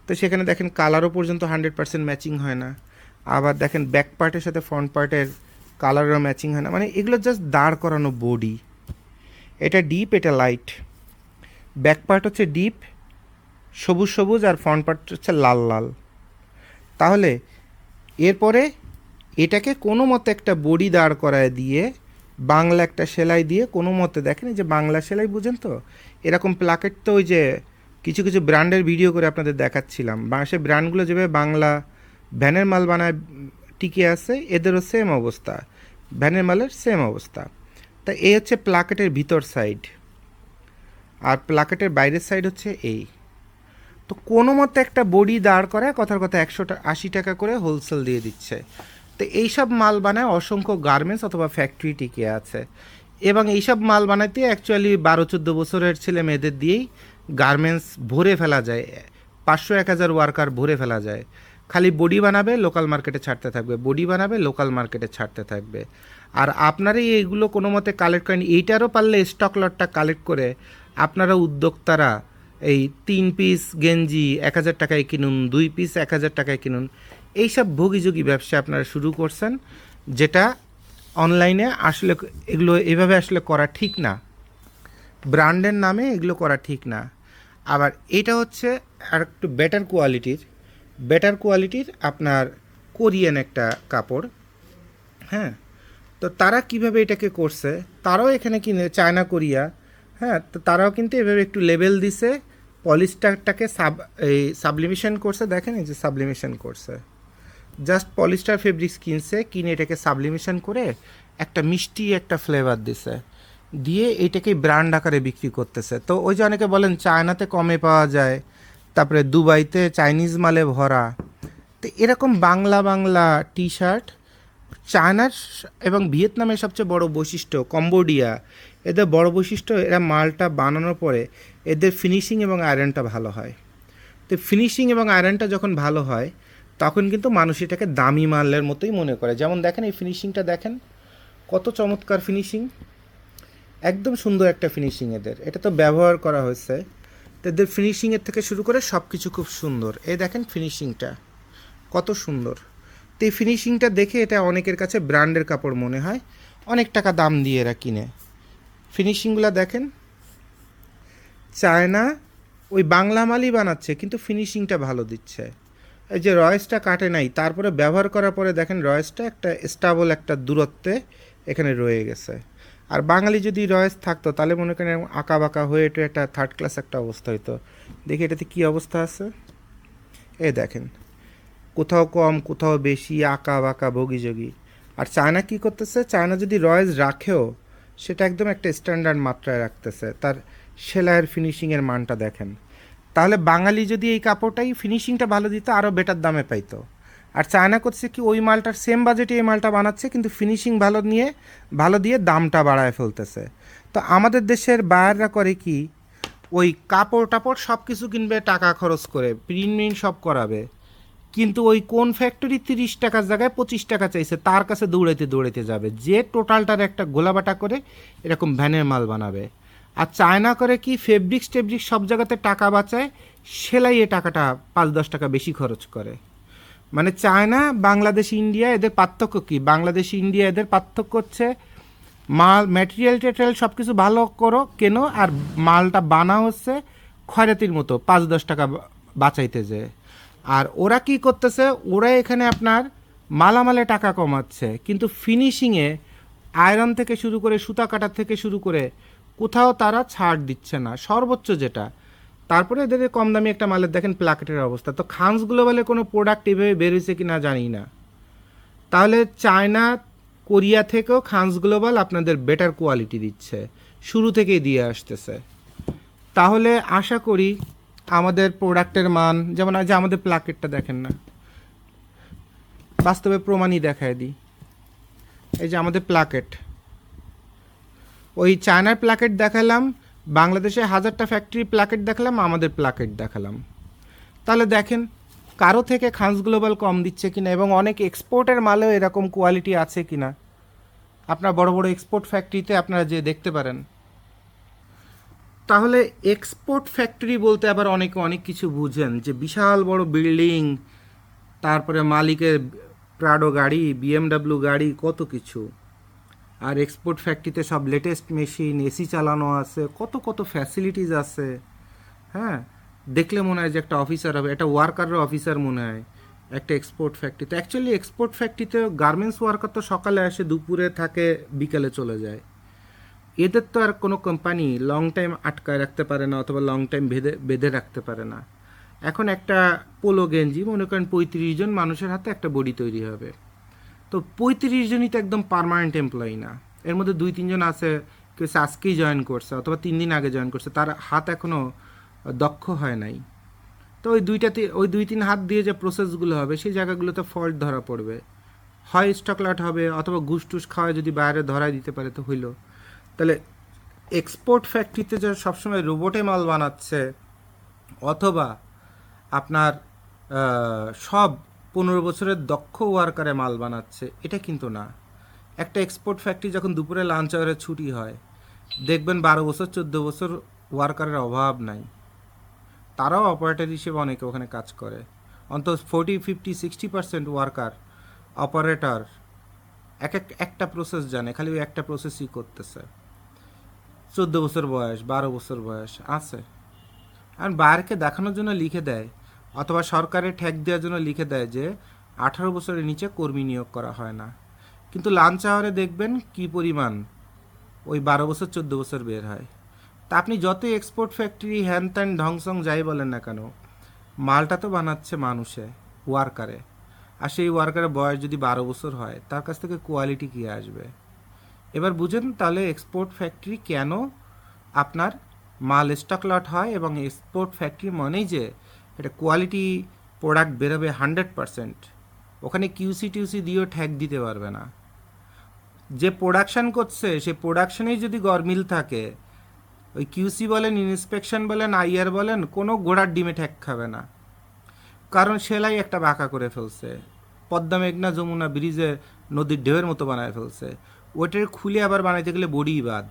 তো সেখানে দেখেন কালারও পর্যন্ত 100% ম্যাচিং হয় না, আবার দেখেন ব্যাক পার্টের সাথে ফ্রন্ট পার্টের কালারও ম্যাচিং হয় না, মানে এগুলো জাস্ট দাঁড় করানো বডি। এটা ডিপ, এটা লাইট, ব্যাক পার্ট হচ্ছে ডিপ সবুজ, আর ফ্রন্ট পার্ট হচ্ছে লাল। তাহলে এরপরে এটাকে কোনো মতে একটা বডি দাঁড় করায় দিয়ে বাংলা একটা সেলাই দিয়ে কোনো মতে, দেখেন যে বাংলা সেলাই বুঝেন তো, এরকম প্লাকেট তো ওই যে কিছু কিছু ব্র্যান্ডের ভিডিও করে আপনাদের দেখাচ্ছিলাম, সে ব্র্যান্ডগুলো যেভাবে বাংলা ভ্যানের মাল বানায় টিকে আছে, এদেরও সেম অবস্থা, ভ্যানের মালের সেম অবস্থা। তা এই হচ্ছে প্লাকেটের ভিতর সাইড, আর প্লাকেটের বাইরের সাইড হচ্ছে এই। তো কোনো মতে একটা বডি দাঁড় করায় কথার কথা 180 টাকা করে হোলসেল দিয়ে দিচ্ছে। তো এইসব মাল বানায় অসংখ্য গার্মেন্টস অথবা ফ্যাক্টরি টিকে আছে, এবং এইসব মাল বানাইতে অ্যাকচুয়ালি 12-14 বছরের ছেলে মেয়েদের দিয়েই গার্মেন্টস ভরে ফেলা যায়, 500-1000 ওয়ার্কার ভরে ফেলা যায়। খালি বডি বানাবে, লোকাল মার্কেটে ছাড়তে থাকবে, বডি বানাবে, লোকাল মার্কেটে ছাড়তে থাকবে। আর আপনারাই এইগুলো কোনো মতে কালেক্ট করেন, এইটারও পারলে স্টক লটটা কালেক্ট করে আপনারা উদ্যোক্তারা এই 3 পিস গেঞ্জি 1,000 টাকায় কিনুন, 2 পিস 1,000 টাকায় কিনুন, এইসব ভোগীযোগী ব্যবসা আপনারা শুরু করছেন, যেটা অনলাইনে আসলে এগুলো এভাবে আসলে করা ঠিক না। ব্র্যান্ডের নামে এগুলো করা ঠিক না। আবার এটা হচ্ছে আর একটু বেটার কোয়ালিটির আপনার কোরিয়ান একটা কাপড়। হ্যাঁ, তো তারা কিভাবে এটাকে করছে, তারাও এখানে কিনে চায়না কোরিয়া। হ্যাঁ, তো তারাও কিন্তু এভাবে একটু লেবেল দিছে, পলিস্টারটাকে এই সাবলিমেশন করছে, দেখেন এই যে সাবলিমেশন করছে, জাস্ট পলিস্টার ফেব্রিক্স কিনছে, কিনে এটাকে সাবলিমেশন করে একটা মিষ্টি একটা ফ্লেভার দিছে, দিয়ে এটাকে ব্র্যান্ড আকারে বিক্রি করতেছে। তো ওই যে অনেকে বলেন চায়নাতে কমে পাওয়া যায়, তারপরে দুবাইতে চাইনিজ মালে ভরা, তো এরকম বাংলা বাংলা টি শার্ট চায়নার এবং ভিয়েতনামের সবচেয়ে বড় বৈশিষ্ট্য, কম্বোডিয়া, এদের বড় বৈশিষ্ট্য এরা মালটা বানানোর পরে এদের ফিনিশিং এবং আয়রনটা ভালো হয়। তো ফিনিশিং এবং আয়রনটা যখন ভালো হয় তখন কিন্তু মানুষ এটাকে দামি মালের মতোই মনে করে। যেমন দেখেন এই ফিনিশিংটা দেখেন, কত চমৎকার ফিনিশিং, একদম সুন্দর একটা ফিনিশিং এদের, এটা তো ব্যবহার করা হয়েছে। তো এদের ফিনিশিংয়ের থেকে শুরু করে সব কিছু খুব সুন্দর। এই দেখেন ফিনিশিংটা কত সুন্দর। তো এই ফিনিশিংটা দেখে এটা অনেকের কাছে ব্র্যান্ডের কাপড় মনে হয়, অনেক টাকা দাম দিয়ে এরা কিনে। ফিনিশিংগুলো দেখেন, চায়না ওই বাংলা মালই বানাচ্ছে কিন্তু ফিনিশিংটা ভালো দিচ্ছে। এই যে রয়েসটা কাটে নাই, তারপরে ব্যবহার করার পরে দেখেন রয়েসটা একটা স্টাবল একটা দূরত্বে এখানে রয়ে গেছে। আর বাঙালি যদি রয়েস থাকতো তাহলে মনে করেন আঁকা বাঁকা হয়ে এটা একটা থার্ড ক্লাস একটা অবস্থা হইতো। দেখি এটাতে কী অবস্থা আছে, এই দেখেন কোথাও কম কোথাও বেশি, আঁকা বাঁকা বগিযোগী। আর চায়না কী করতেছে, চায়না যদি রয়েস রাখেও সেটা একদম একটা স্ট্যান্ডার্ড মাত্রায় রাখতেছে, তার সেলাইয়ের ফিনিশিংয়ের মানটা দেখেন। তাহলে বাঙালি যদি এই কাপড়টাই ফিনিশিংটা ভালো দিত আরও বেটার দামে পাইতো। আর চায়না করছে কি, ওই মালটার সেম বাজেটে এই মালটা বানাচ্ছে কিন্তু ফিনিশিং ভালো দিয়ে দামটা বাড়ায় ফেলতেছে। তো আমাদের দেশের বায়াররা করে কি, ওই কাপড় টাপড় সব কিছু কিনবে টাকা খরচ করে, প্রিন্ট সব করাবে, কিন্তু ওই কোন ফ্যাক্টরি 30 টাকার জায়গায় 25 টাকা চাইছে, তার কাছে দৌড়াইতে যাবে, যে টোটালটার একটা গোলাবাটা করে এরকম ভ্যানের মাল বানাবে। আর চায়না করে কি, ফেব্রিক্স টেব্রিক্স সব জায়গাতে টাকা বাঁচায়, সেলাইয়ে টাকাটা 5-10 টাকা বেশি খরচ করে। মানে চায়না বাংলাদেশ ইন্ডিয়া এদের পার্থক্য কি, বাংলাদেশ ইন্ডিয়া এদের পার্থক্য হচ্ছে মাল ম্যাটেরিয়াল টেটেরিয়াল সব কিছু ভালো করো কেন, আর মালটা বানা হচ্ছে খয়রাতির মতো 5-10 টাকা বাঁচাইতে যায়। আর ওরা কি করতেছে, ওরা এখানে আপনার মালামালে টাকা কমাচ্ছে কিন্তু ফিনিশিংয়ে আয়রন থেকে শুরু করে সুতা কাটার থেকে শুরু করে কোথাও তারা ছাড় দিচ্ছে না, সর্বোচ্চ যেটা। তারপরে এদের কম দামি একটা মালের দেখেন প্লাকেটের অবস্থা। তো খানস গ্লোবালে কোনো প্রোডাক্ট এভাবে বেরিয়েছে কি না জানি না। তাহলে চায়না কোরিয়া থেকেও খানস গ্লোবাল আপনাদের বেটার কোয়ালিটি দিচ্ছে, শুরু থেকেই দিয়ে আসতেছে। তাহলে আশা করি আমাদের প্রোডাক্টের মান, যেমন আজ আমাদের প্লাকেটটা দেখেন না, বাস্তবে প্রমাণই দেখায় দিই। এই যে আমাদের প্লাকেট, ওই চায়নার প্লাকেট দেখালাম, বাংলাদেশে 1000টা ফ্যাক্টরি প্লাকেট দেখালাম, আমাদের প্লাকেট দেখালাম। তাহলে দেখেন কারো থেকে খানস গ্লোবাল কম দিচ্ছে কিনা, এবং অনেক এক্সপোর্টের মালেও এরকম কোয়ালিটি আছে কিনা আপনার বড় বড় এক্সপোর্ট ফ্যাক্টরিতে আপনারা যে দেখতে পারেন। তাহলে এক্সপোর্ট ফ্যাক্টরি বলতে আবার অনেকে অনেক কিছু বুঝেন, যে বিশাল বড় বিল্ডিং, তারপরে মালিকের প্রাডো গাড়ি, বিএমডাব্লিউ গাড়ি, কত কিছু। আর এক্সপোর্ট ফ্যাক্টরিতে সব লেটেস্ট মেশিন, এসি চালানো আছে, কত কত ফ্যাসিলিটিস আছে। হ্যাঁ, দেখলে মনে হয় যে একটা অফিসার হবে, একটা ওয়ার্কারের অফিসার মনে হয় একটা এক্সপোর্ট ফ্যাক্টরিতে। অ্যাকচুয়ালি এক্সপোর্ট ফ্যাক্টরিতে গার্মেন্টস ওয়ার্কার তো সকালে আসে, দুপুরে থাকে, বিকালে চলে যায়। এদের তো আর কোনো কোম্পানি লং টাইম আটকায় রাখতে পারে না, অথবা লং টাইম বেঁধে রাখতে পারে না। এখন একটা পোলো গেঞ্জি মনে করেন 35 জন মানুষের হাতে একটা বডি তৈরি হবে। তো 35 জনই তো একদম পার্মানেন্ট এমপ্লয়ি না, এর মধ্যে 2-3 জন আছে কেউ আজকেই জয়েন করছে অথবা 3 দিন আগে জয়েন করছে, তার হাত এখনও দক্ষ হয় নাই। তো ওই 2-3 হাত দিয়ে যে প্রসেসগুলো হবে সেই জায়গাগুলোতে ফল্ট ধরা পড়বে, হয় স্টকলাট হবে অথবা ঘুষ টুস খাওয়ায় যদি বাইরে ধরাই দিতে পারে তো হইল। তাহলে এক্সপোর্ট ফ্যাক্টরিতে যে সবসময় রোবটে মাল বানাচ্ছে, অথবা আপনার সব 15 বছরের দক্ষ ওয়ার্কারে মাল বানাচ্ছে, এটা কিন্তু না। একটা এক্সপোর্ট ফ্যাক্টরি যখন দুপুরে লাঞ্চ আওয়ারে ছুটি হয়, দেখবেন 12 বছর 14 বছর ওয়ার্কারের অভাব নাই। তারাও অপারেটর হিসেবে অনেকে ওখানে কাজ করে। অন্তত 40, 50, 60% ওয়ার্কার অপারেটর একটা প্রসেস জানে, খালি ওই একটা প্রসেসই করতেছে। 14 বছর বয়স, 12 বছর বয়স আছে। আর বাইরকে দেখানোর জন্য লিখে দেয়, অথবা সরকারের ঠেক দেওয়ার জন্য লিখে দেয় যে 18 বছরের নিচে কর্মী নিয়োগ করা হয় না। কিন্তু লাঞ্চ আওয়ারে দেখবেন কি পরিমাণ ওই 12 বছর 14 বছর বের হয়। তা আপনি যতই এক্সপোর্ট ফ্যাক্টরি হ্যান ত্যান ঢংসং যাই বলেন না কেন, মালটা তো বানাচ্ছে মানুষে, ওয়ার্কারে। আর সেই ওয়ার্কারের বয়স যদি 12 বছর হয়, তার কাছ থেকে কোয়ালিটি কী আসবে? এবার বুঝেন তাহলে এক্সপোর্ট ফ্যাক্টরি কেন আপনার মাল স্টক লট হয়, এবং এক্সপোর্ট ফ্যাক্টরি মানেই যে এটা কোয়ালিটি প্রোডাক্ট বেরোবে 100%। ওখানে কিউসি টিউসি দিয়েও ঠ্যাক দিতে পারবে না। যে প্রোডাকশান করছে সে প্রোডাকশানেই যদি গরমিল থাকে, ওই কিউসি বলেন, ইন্সপেকশন বলেন, আইআর বলেন, কোনো ঘোড়ার ডিমে ঠ্যাক খাবে না। কারণ সেলাই একটা বাঁকা করে ফেলছে, পদ্মা মেঘনা যমুনা ব্রিজে নদীর ঢেউয়ের মতো বানায় ফেলছে, ওইটার খুলে আবার বানাইতে গেলে বডি বাদ।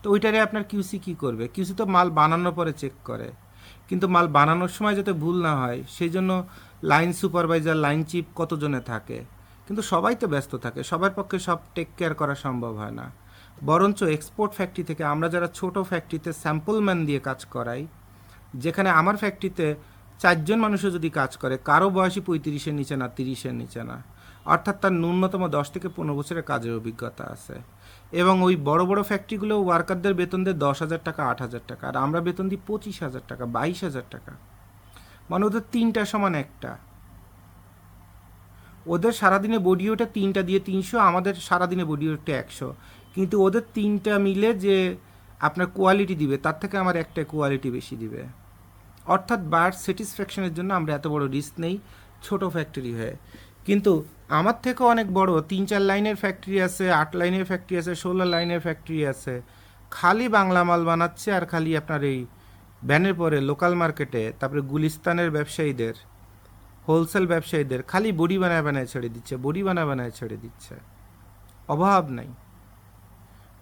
তো ওইটারে আপনার কিউসি কী করবে? কিউসি তো মাল বানানোর পরে চেক করে, কিন্তু মাল বানানোর সময় যাতে ভুল না হয় সেই জন্য লাইন সুপারভাইজার, লাইন চিফ কতজনে থাকে, কিন্তু সবাই তো ব্যস্ত থাকে, সবার পক্ষে সব টেক কেয়ার করা সম্ভব হয় না। বরঞ্চ এক্সপোর্ট ফ্যাক্টরি থেকে আমরা যারা ছোট ফ্যাক্টরিতে স্যাম্পল ম্যান দিয়ে কাজ করাই, যেখানে আমার ফ্যাক্টরিতে 4জন মানুষও যদি কাজ করে, কারো বয়সী 35-এর নিচে না, 30-এর নিচে না, অর্থাৎ তার ন্যূনতম 10 থেকে 15 বছরের কাজের অভিজ্ঞতা আছে। এবং ওই বড় বড় ফ্যাক্টরিগুলো ওয়ার্কারদের বেতন দেয় 10,000 টাকা, 8,000 টাকা, আর আমরা বেতন দিই 25,000 টাকা, 22,000 টাকা। মানে ওদের 3টা সমান একটা। ওদের সারাদিনে বডি ওটা 3টা দিয়ে 300, আমাদের সারাদিনে বডি ওটা 100। কিন্তু ওদের 3টা মিলে যে আপনার কোয়ালিটি দিবে, তার থেকে আমার একটা কোয়ালিটি বেশি দিবে। অর্থাৎ বায়ার স্যাটিসফ্যাকশনের জন্য আমরা এত বড় রিস্ক নেই ছোট ফ্যাক্টরি হয়ে। কিন্তু আমার থেকেও অনেক বড় 3-4 লাইনের ফ্যাক্টরি আছে, 8 লাইনের ফ্যাক্টরি আছে, 16 লাইনের ফ্যাক্টরি আছে, খালি বাংলা মাল বানাচ্ছে। আর খালি আপনার এই ব্যানের পরে লোকাল মার্কেটে, তারপরে গুলিস্তানের ব্যবসায়ীদের, হোলসেল ব্যবসায়ীদের খালি বডি বানায় বানায় ছেড়ে দিচ্ছে, বডি বানায় বানায় ছেড়ে দিচ্ছে, অভাব নাই।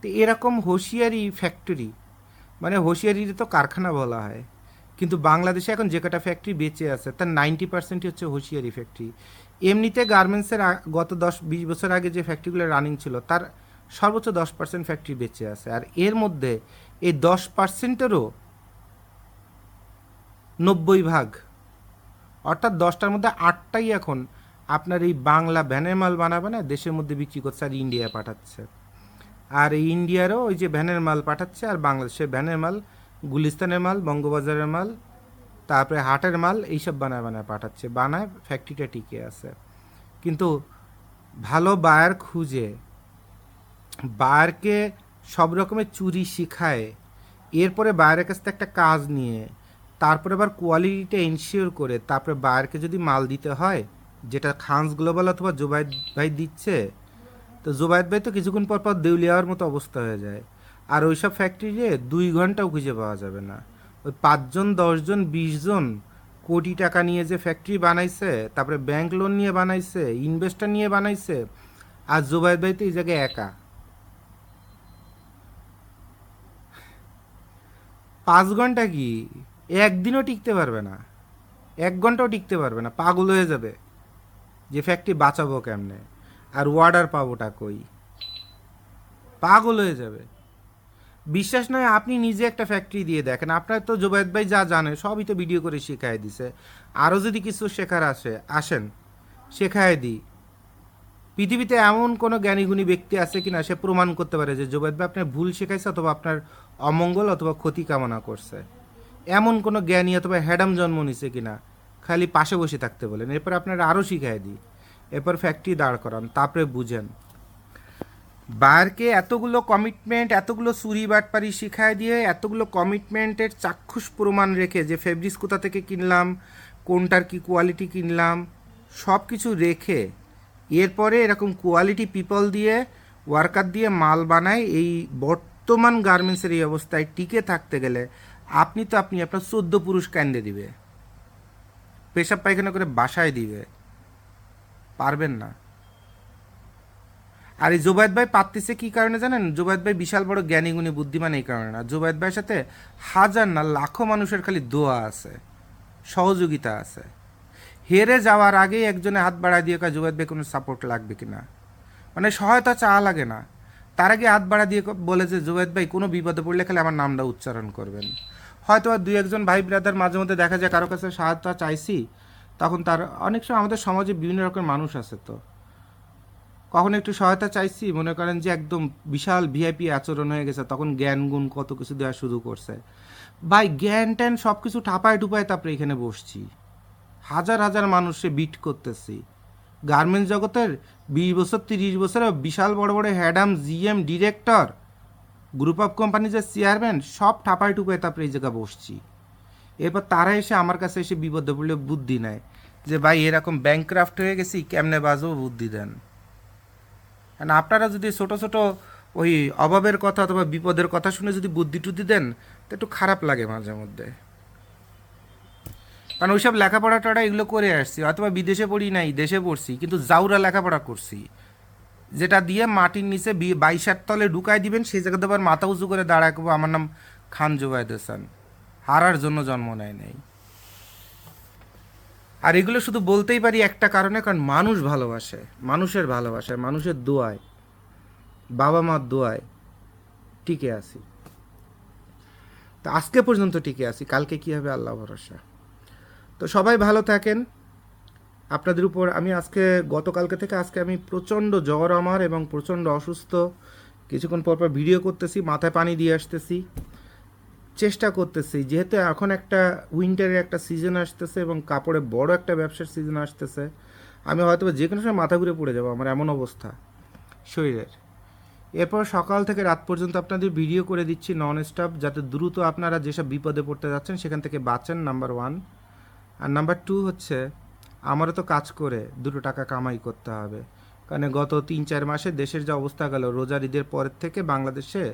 তো এরকম হোশিয়ারি ফ্যাক্টরি, মানে হোশিয়ারির তো কারখানা বলা হয়, কিন্তু বাংলাদেশে এখন যে কটা ফ্যাক্টরি বেঁচে আছে তার 90% হচ্ছে হোশিয়ারি ফ্যাক্টরি। এমনিতে গার্মেন্টসের গত 10-20 বছর আগে যে ফ্যাক্টরিগুলো রানিং ছিল, তার সর্বোচ্চ 10% ফ্যাক্টরি বেঁচে আছে। আর এর মধ্যে এই 10%-এরও 90 ভাগ, অর্থাৎ 10টার মধ্যে 8টাই এখন আপনার এই বাংলা ভ্যানের মাল বানাবে না, দেশের মধ্যে বিক্রি করছে আর ইন্ডিয়া পাঠাচ্ছে। আর এই ইন্ডিয়ারও ওই যে ভ্যানের মাল পাঠাচ্ছে, আর বাংলাদেশের ভ্যানের মাল, গুলিস্তানের মাল, বঙ্গবাজারের মাল, তারপরে হাটের মাল, এইসব বানায় বানায় পাঠাচ্ছে, বানায় ফ্যাক্টরিটা টিকে আছে। কিন্তু ভালো বায়ার খুঁজে, বায়ারকে সব রকমের চুরি শিখায়, এরপরে বায়ারের কাছ থেকে একটা কাজ নিয়ে তারপরে আবার কোয়ালিটিটা এনশিওর করে তারপরে বায়ারকে যদি মাল দিতে হয়, যেটা খানস গ্লোবাল অথবা জুবাইদ ভাই দিচ্ছে, তো জুবাইদ ভাই তো কিছুক্ষণ পর পর দেউলিয়ার মতো অবস্থা হয়ে যায়। আর ওইসব ফ্যাক্টরিতে 2 ঘন্টাও খুঁজে পাওয়া যাবে না। ওই 5জন 10জন 20জন কোটি টাকা নিয়ে যে ফ্যাক্টরি বানাইছে, তারপরে ব্যাংক লোন নিয়ে বানাইছে, ইনভেস্টার নিয়ে বানাইছে, আর জুবাইদ ভাই তো এই জায়গায় একা। 5 ঘন্টা কি, একদিনও টিকতে পারবে না, 1 ঘন্টাও টিকতে পারবে না, পাগল হয়ে যাবে যে ফ্যাক্টরি বাঁচাবো কেমনে, আর অর্ডার পাবোটা কই, পাগল হয়ে যাবে। বিশ্বাস নয় আপনি নিজে একটা ফ্যাক্টরি দিয়ে দেখেন, আপনার তো জুবাইদ ভাই যা জানে সবই তো ভিডিও করে শেখায় দিছে। আরও যদি কিছু শেখার আসেন শেখায় দিই। পৃথিবীতে এমন কোনো জ্ঞানীগুণী ব্যক্তি আছে কিনা সে প্রমাণ করতে পারে যে জুবাইদ ভাই আপনার ভুল শেখাইছে অথবা আপনার অমঙ্গল অথবা ক্ষতি কামনা করছে? এমন কোনো জ্ঞানী অথবা হ্যাডাম জন্ম নিছে কিনা? খালি পাশে বসে থাকতে বলেন, এরপর আপনারা আরও শিখাই দিই, এরপর ফ্যাক্টরি দাঁড় করান, তারপরে বুঝেন। বায়ারকে এতগুলো কমিটমেন্ট, এতগুলো চুরি বাটপারি শিখায় দিয়ে, এতগুলো কমিটমেন্টের চাক্ষুষ প্রমাণ রেখে যে ফেব্রিক্স কোথা থেকে কিনলাম, কোনটার কি কোয়ালিটি কিনলাম, সব কিছু রেখে এরপরে এরকম কোয়ালিটি পিপল দিয়ে, ওয়ার্কার দিয়ে মাল বানায়, এই বর্তমান গার্মেন্টসের এই অবস্থায় টিকে থাকতে গেলে আপনি আপনার 14 পুরুষ ক্যান্ডে দিবে, পেশাব পায়খানা করে বাসায় দিবে, পারবেন না। আর এই জুবায়েদ ভাই পাত্তিছে কি কারণে জানেন? জুবায়েদ ভাই বিশাল বড় জ্ঞানী গুণী বুদ্ধিমান এই কারণে না। জুবায়েদ ভাইয়ের সাথে হাজার না লাখো মানুষের খালি দোয়া আছে, সহযোগিতা আছে। হেরে যাওয়ার আগেই একজনে হাত বাড়ায় দিয়ে কয় জুবায়েদ ভাই কোনো সাপোর্ট লাগবে কিনা, মানে সহায়তা চাওয়া লাগে না, তার আগে হাত বাড়া দিয়ে বলে যে জুবায়েদ ভাই কোনো বিপদে পড়লে খালি আমার নামটা উচ্চারণ করবেন। হয়তো আর দুই একজন ভাই ব্রাদার মাঝে মধ্যে দেখা যায় কারো কাছে সাহায্য চাইছি, তখন তার অনেক সময় আমাদের সমাজে বিভিন্ন রকমের মানুষ আছে, তো কখন একটু সহায়তা চাইছি, মনে করেন যে একদম বিশাল ভিআইপি আচরণ হয়ে গেছে, তখন জ্ঞান গুণ কত কিছু দেওয়া শুরু করছে। ভাই জ্ঞান ট্যান সব কিছু ঠাপায় টুপায় তারপরে এখানে বসছি, হাজার হাজার মানুষে বিট করতেছি। গার্মেন্টস জগতের 20 বছর 30 বছরে বিশাল বড় বড় হ্যাডাম জিএম ডিরেক্টর গ্রুপ অফ কোম্পানিজের চেয়ারম্যান সব ঠাপায় টুপায় তারপরে এই জায়গায় বসছি। এরপর তারা এসে আমার কাছে এসে বিপদে পড়লে বুদ্ধি নেয় যে ভাই এরকম ব্যাংক্রাফট হয়ে গেছি, কেমনে বাজবো, বুদ্ধি দেন। কারণ আপনারা যদি ছোট ছোট ওই অভাবের কথা অথবা বিপদের কথা শুনে যদি বুদ্ধি টুদ্ধি দেন, তো একটু খারাপ লাগে মাঝে মধ্যে। কারণ ওইসব লেখাপড়া টড়া এগুলো করে আসছি, অথবা বিদেশে পড়ি নাই, দেশে পড়ছি, কিন্তু জাউরা লেখাপড়া করছি, যেটা দিয়ে মাটির নিচে 22 তলে ঢুকাই দিবেন, সেই জায়গাতে আবার মাথা উঁচু করে দাঁড়ায় করবো আমার নাম খান জুবায়েদ হোসেন। হারার জন্য জন্ম নেয় নেই। আর এগুলো শুধু বলতেই পারি একটা কারণে, কারণ মানুষ ভালোবাসে, মানুষের ভালোবাসায়, মানুষের দোয়ায়, বাবা মার দোয়ায় টিকে আছি। তো আজকে পর্যন্ত টিকে আছি, কালকে কী হবে আল্লাহ ভরসা। তো সবাই ভালো থাকেন। আপনাদের উপর আমি আজকে গতকালকে থেকে আজকে আমি প্রচণ্ড জ্বর আমার এবং প্রচণ্ড অসুস্থ, কিছুক্ষণ পরপর ভিডিও করতেছি, মাথায় পানি দিয়ে আসতেছি, চেষ্টা করতেছি, যেহেতু এখন একটা উইন্টারের একটা সিজন আসতেছে এবং কাপড়ে বড় একটা ব্যবসার সিজন আসতেছে, আমি হয়তো যে কোনো সময় মাথা ঘুরে পড়ে যাবো, আমার এমন অবস্থা শরীরের। এরপর সকাল থেকে রাত পর্যন্ত আপনাদের ভিডিও করে দিচ্ছি নন স্টপ, যাতে দ্রুত আপনারা যেসব বিপদে পড়তে যাচ্ছেন সেখান থেকে বাঁচেন, নাম্বার 1। আর নাম্বার 2 হচ্ছে আমারও তো কাজ করে 2 টাকা কামাই করতে হবে, কারণ গত 3-4 মাসে দেশের যে অবস্থা গেল, রোজার ঈদের পরের থেকে বাংলাদেশে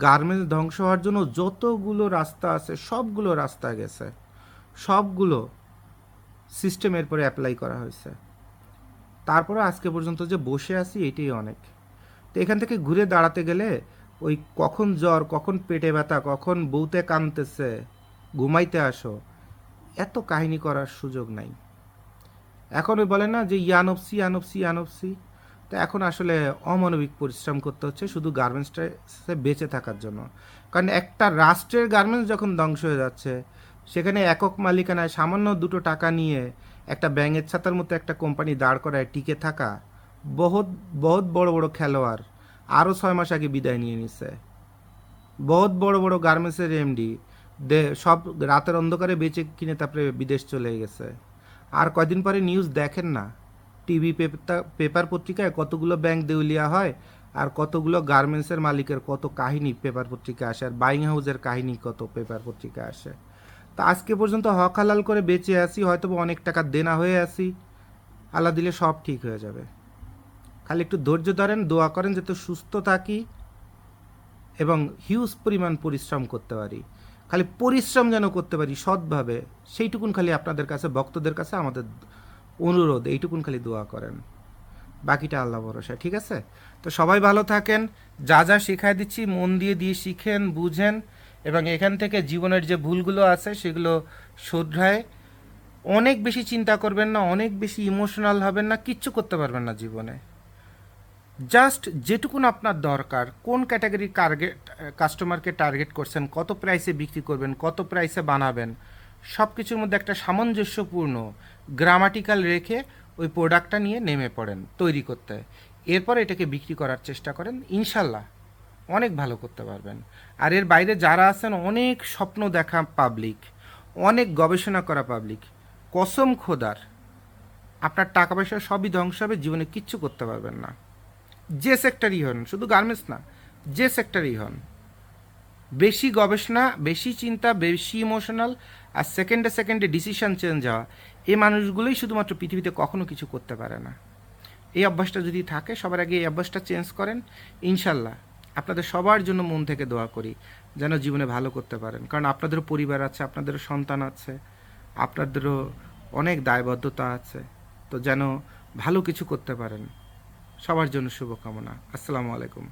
গার্মেন্টস ধ্বংস হওয়ার জন্য যতগুলো রাস্তা আছে সবগুলো রাস্তা গেছে, সবগুলো সিস্টেমের পরে অ্যাপ্লাই করা হয়েছে। তারপরে আজকে পর্যন্ত যে বসে আছি এটাই অনেক। তো এখান থেকে ঘুরে দাঁড়াতে গেলে ওই কখন জ্বর, কখন পেটে ব্যথা, কখন বউতে কাঁদতেছে, ঘুমাইতে আসো, এত কাহিনী করার সুযোগ নাই। এখন ওই বলে না যে ইয়ানপসি ইয়ানপসি ইয়ানপসি, তো এখন আসলে অমানবিক পরিশ্রম করতে হচ্ছে শুধু গার্মেন্টসে বেঁচে থাকার জন্য। কারণ একটা রাষ্ট্রের গার্মেন্টস যখন ধ্বংস হয়ে যাচ্ছে, সেখানে একক মালিকানায় সামান্য 2 টাকা নিয়ে একটা ব্যাঙের ছাতার মতো একটা কোম্পানি দাঁড় করায় টিকে থাকা বহুত বহুত বড় বড় খেলোয়াড় আরও 6 মাস আগে বিদায় নিয়ে নিছে। বহুত বড় বড় গার্মেন্টসের এমডি সব রাতের অন্ধকারে বেঁচে কিনে তারপরে বিদেশ চলে গেছে। আর কয়দিন পরে নিউজ দেখেন না, টিভি পেপার পত্রিকায় কতগুলো ব্যাংক দেউলিয়া হয়, আর কতগুলো গার্মেন্টসের মালিকের কত কাহিনী পেপার পত্রিকা আসে, আর বাইং হাউসের কাহিনী কত পেপার পত্রিকা আসে। তা আজকে পর্যন্ত হক হালাল করে বেঁচে আছি, হয়তো অনেক টাকা দেনা হয়ে আছি, আল্লাহ দিলে সব ঠিক হয়ে যাবে। খালি একটু ধৈর্য ধরেন, দোয়া করেন যাতে সুস্থ থাকি এবং হিউজ পরিমাণ পরিশ্রম করতে পারি। খালি পরিশ্রম যেন করতে পারি সৎভাবে, সেইটুকুন খালি আপনাদের কাছে, ভক্তদের কাছে আমাদের অনুরোধ, এইটুকুন খালি দোয়া করেন, বাকিটা আল্লাহ ভরসা। ঠিক আছে? তো সবাই ভালো থাকেন। যা যা শেখায় দিচ্ছি মন দিয়ে দিয়ে শিখেন, বুঝেন, এবং এখান থেকে জীবনের যে ভুলগুলো আছে সেগুলো শুধরায়। অনেক বেশি চিন্তা করবেন না, অনেক বেশি ইমোশনাল হবেন না, কিচ্ছু করতে পারবেন না জীবনে। জাস্ট যেটুকুন আপনার দরকার, কোন ক্যাটাগরির কাস্টমারকে টার্গেট করছেন, কত প্রাইসে বিক্রি করবেন, কত প্রাইসে বানাবেন, সব কিছুর মধ্যে একটা সামঞ্জস্যপূর্ণ গ্রামাটিক্যাল রেখে ওই প্রোডাক্টটা নিয়ে নেমে পড়েন তৈরি করতে। এরপর এটাকে বিক্রি করার চেষ্টা করেন, ইনশাল্লাহ অনেক ভালো করতে পারবেন। আর এর বাইরে যারা আছেন, অনেক স্বপ্ন দেখা পাবলিক, অনেক গবেষণা করা পাবলিক, কসম খোদার আপনার টাকা পয়সা সবই ধ্বংস হবে, জীবনে কিচ্ছু করতে পারবেন না। যে সেক্টরই হন, শুধু গার্মেন্টস না, যে সেক্টরই হন, বেশি গবেষণা, বেশি চিন্তা, বেশি ইমোশনাল, আর সেকেন্ডে সেকেন্ডে ডিসিশন চেঞ্জ হওয়া, এই মানুষগুলোই শুধুমাত্র পৃথিবীতে কখনো কিছু করতে পারে না। এই অভ্যাসটা যদি থাকে, সবার আগে এই অভ্যাসটা চেঞ্জ করেন, ইনশাল্লাহ আপনাদের সবার জন্য মন থেকে দোয়া করি যেন জীবনে ভালো করতে পারেন। কারণ আপনাদেরও পরিবার আছে, আপনাদেরও সন্তান আছে, আপনাদেরও অনেক দায়বদ্ধতা আছে, তো যেন ভালো কিছু করতে পারেন। সবার জন্য শুভকামনা। আসসালামু আলাইকুম।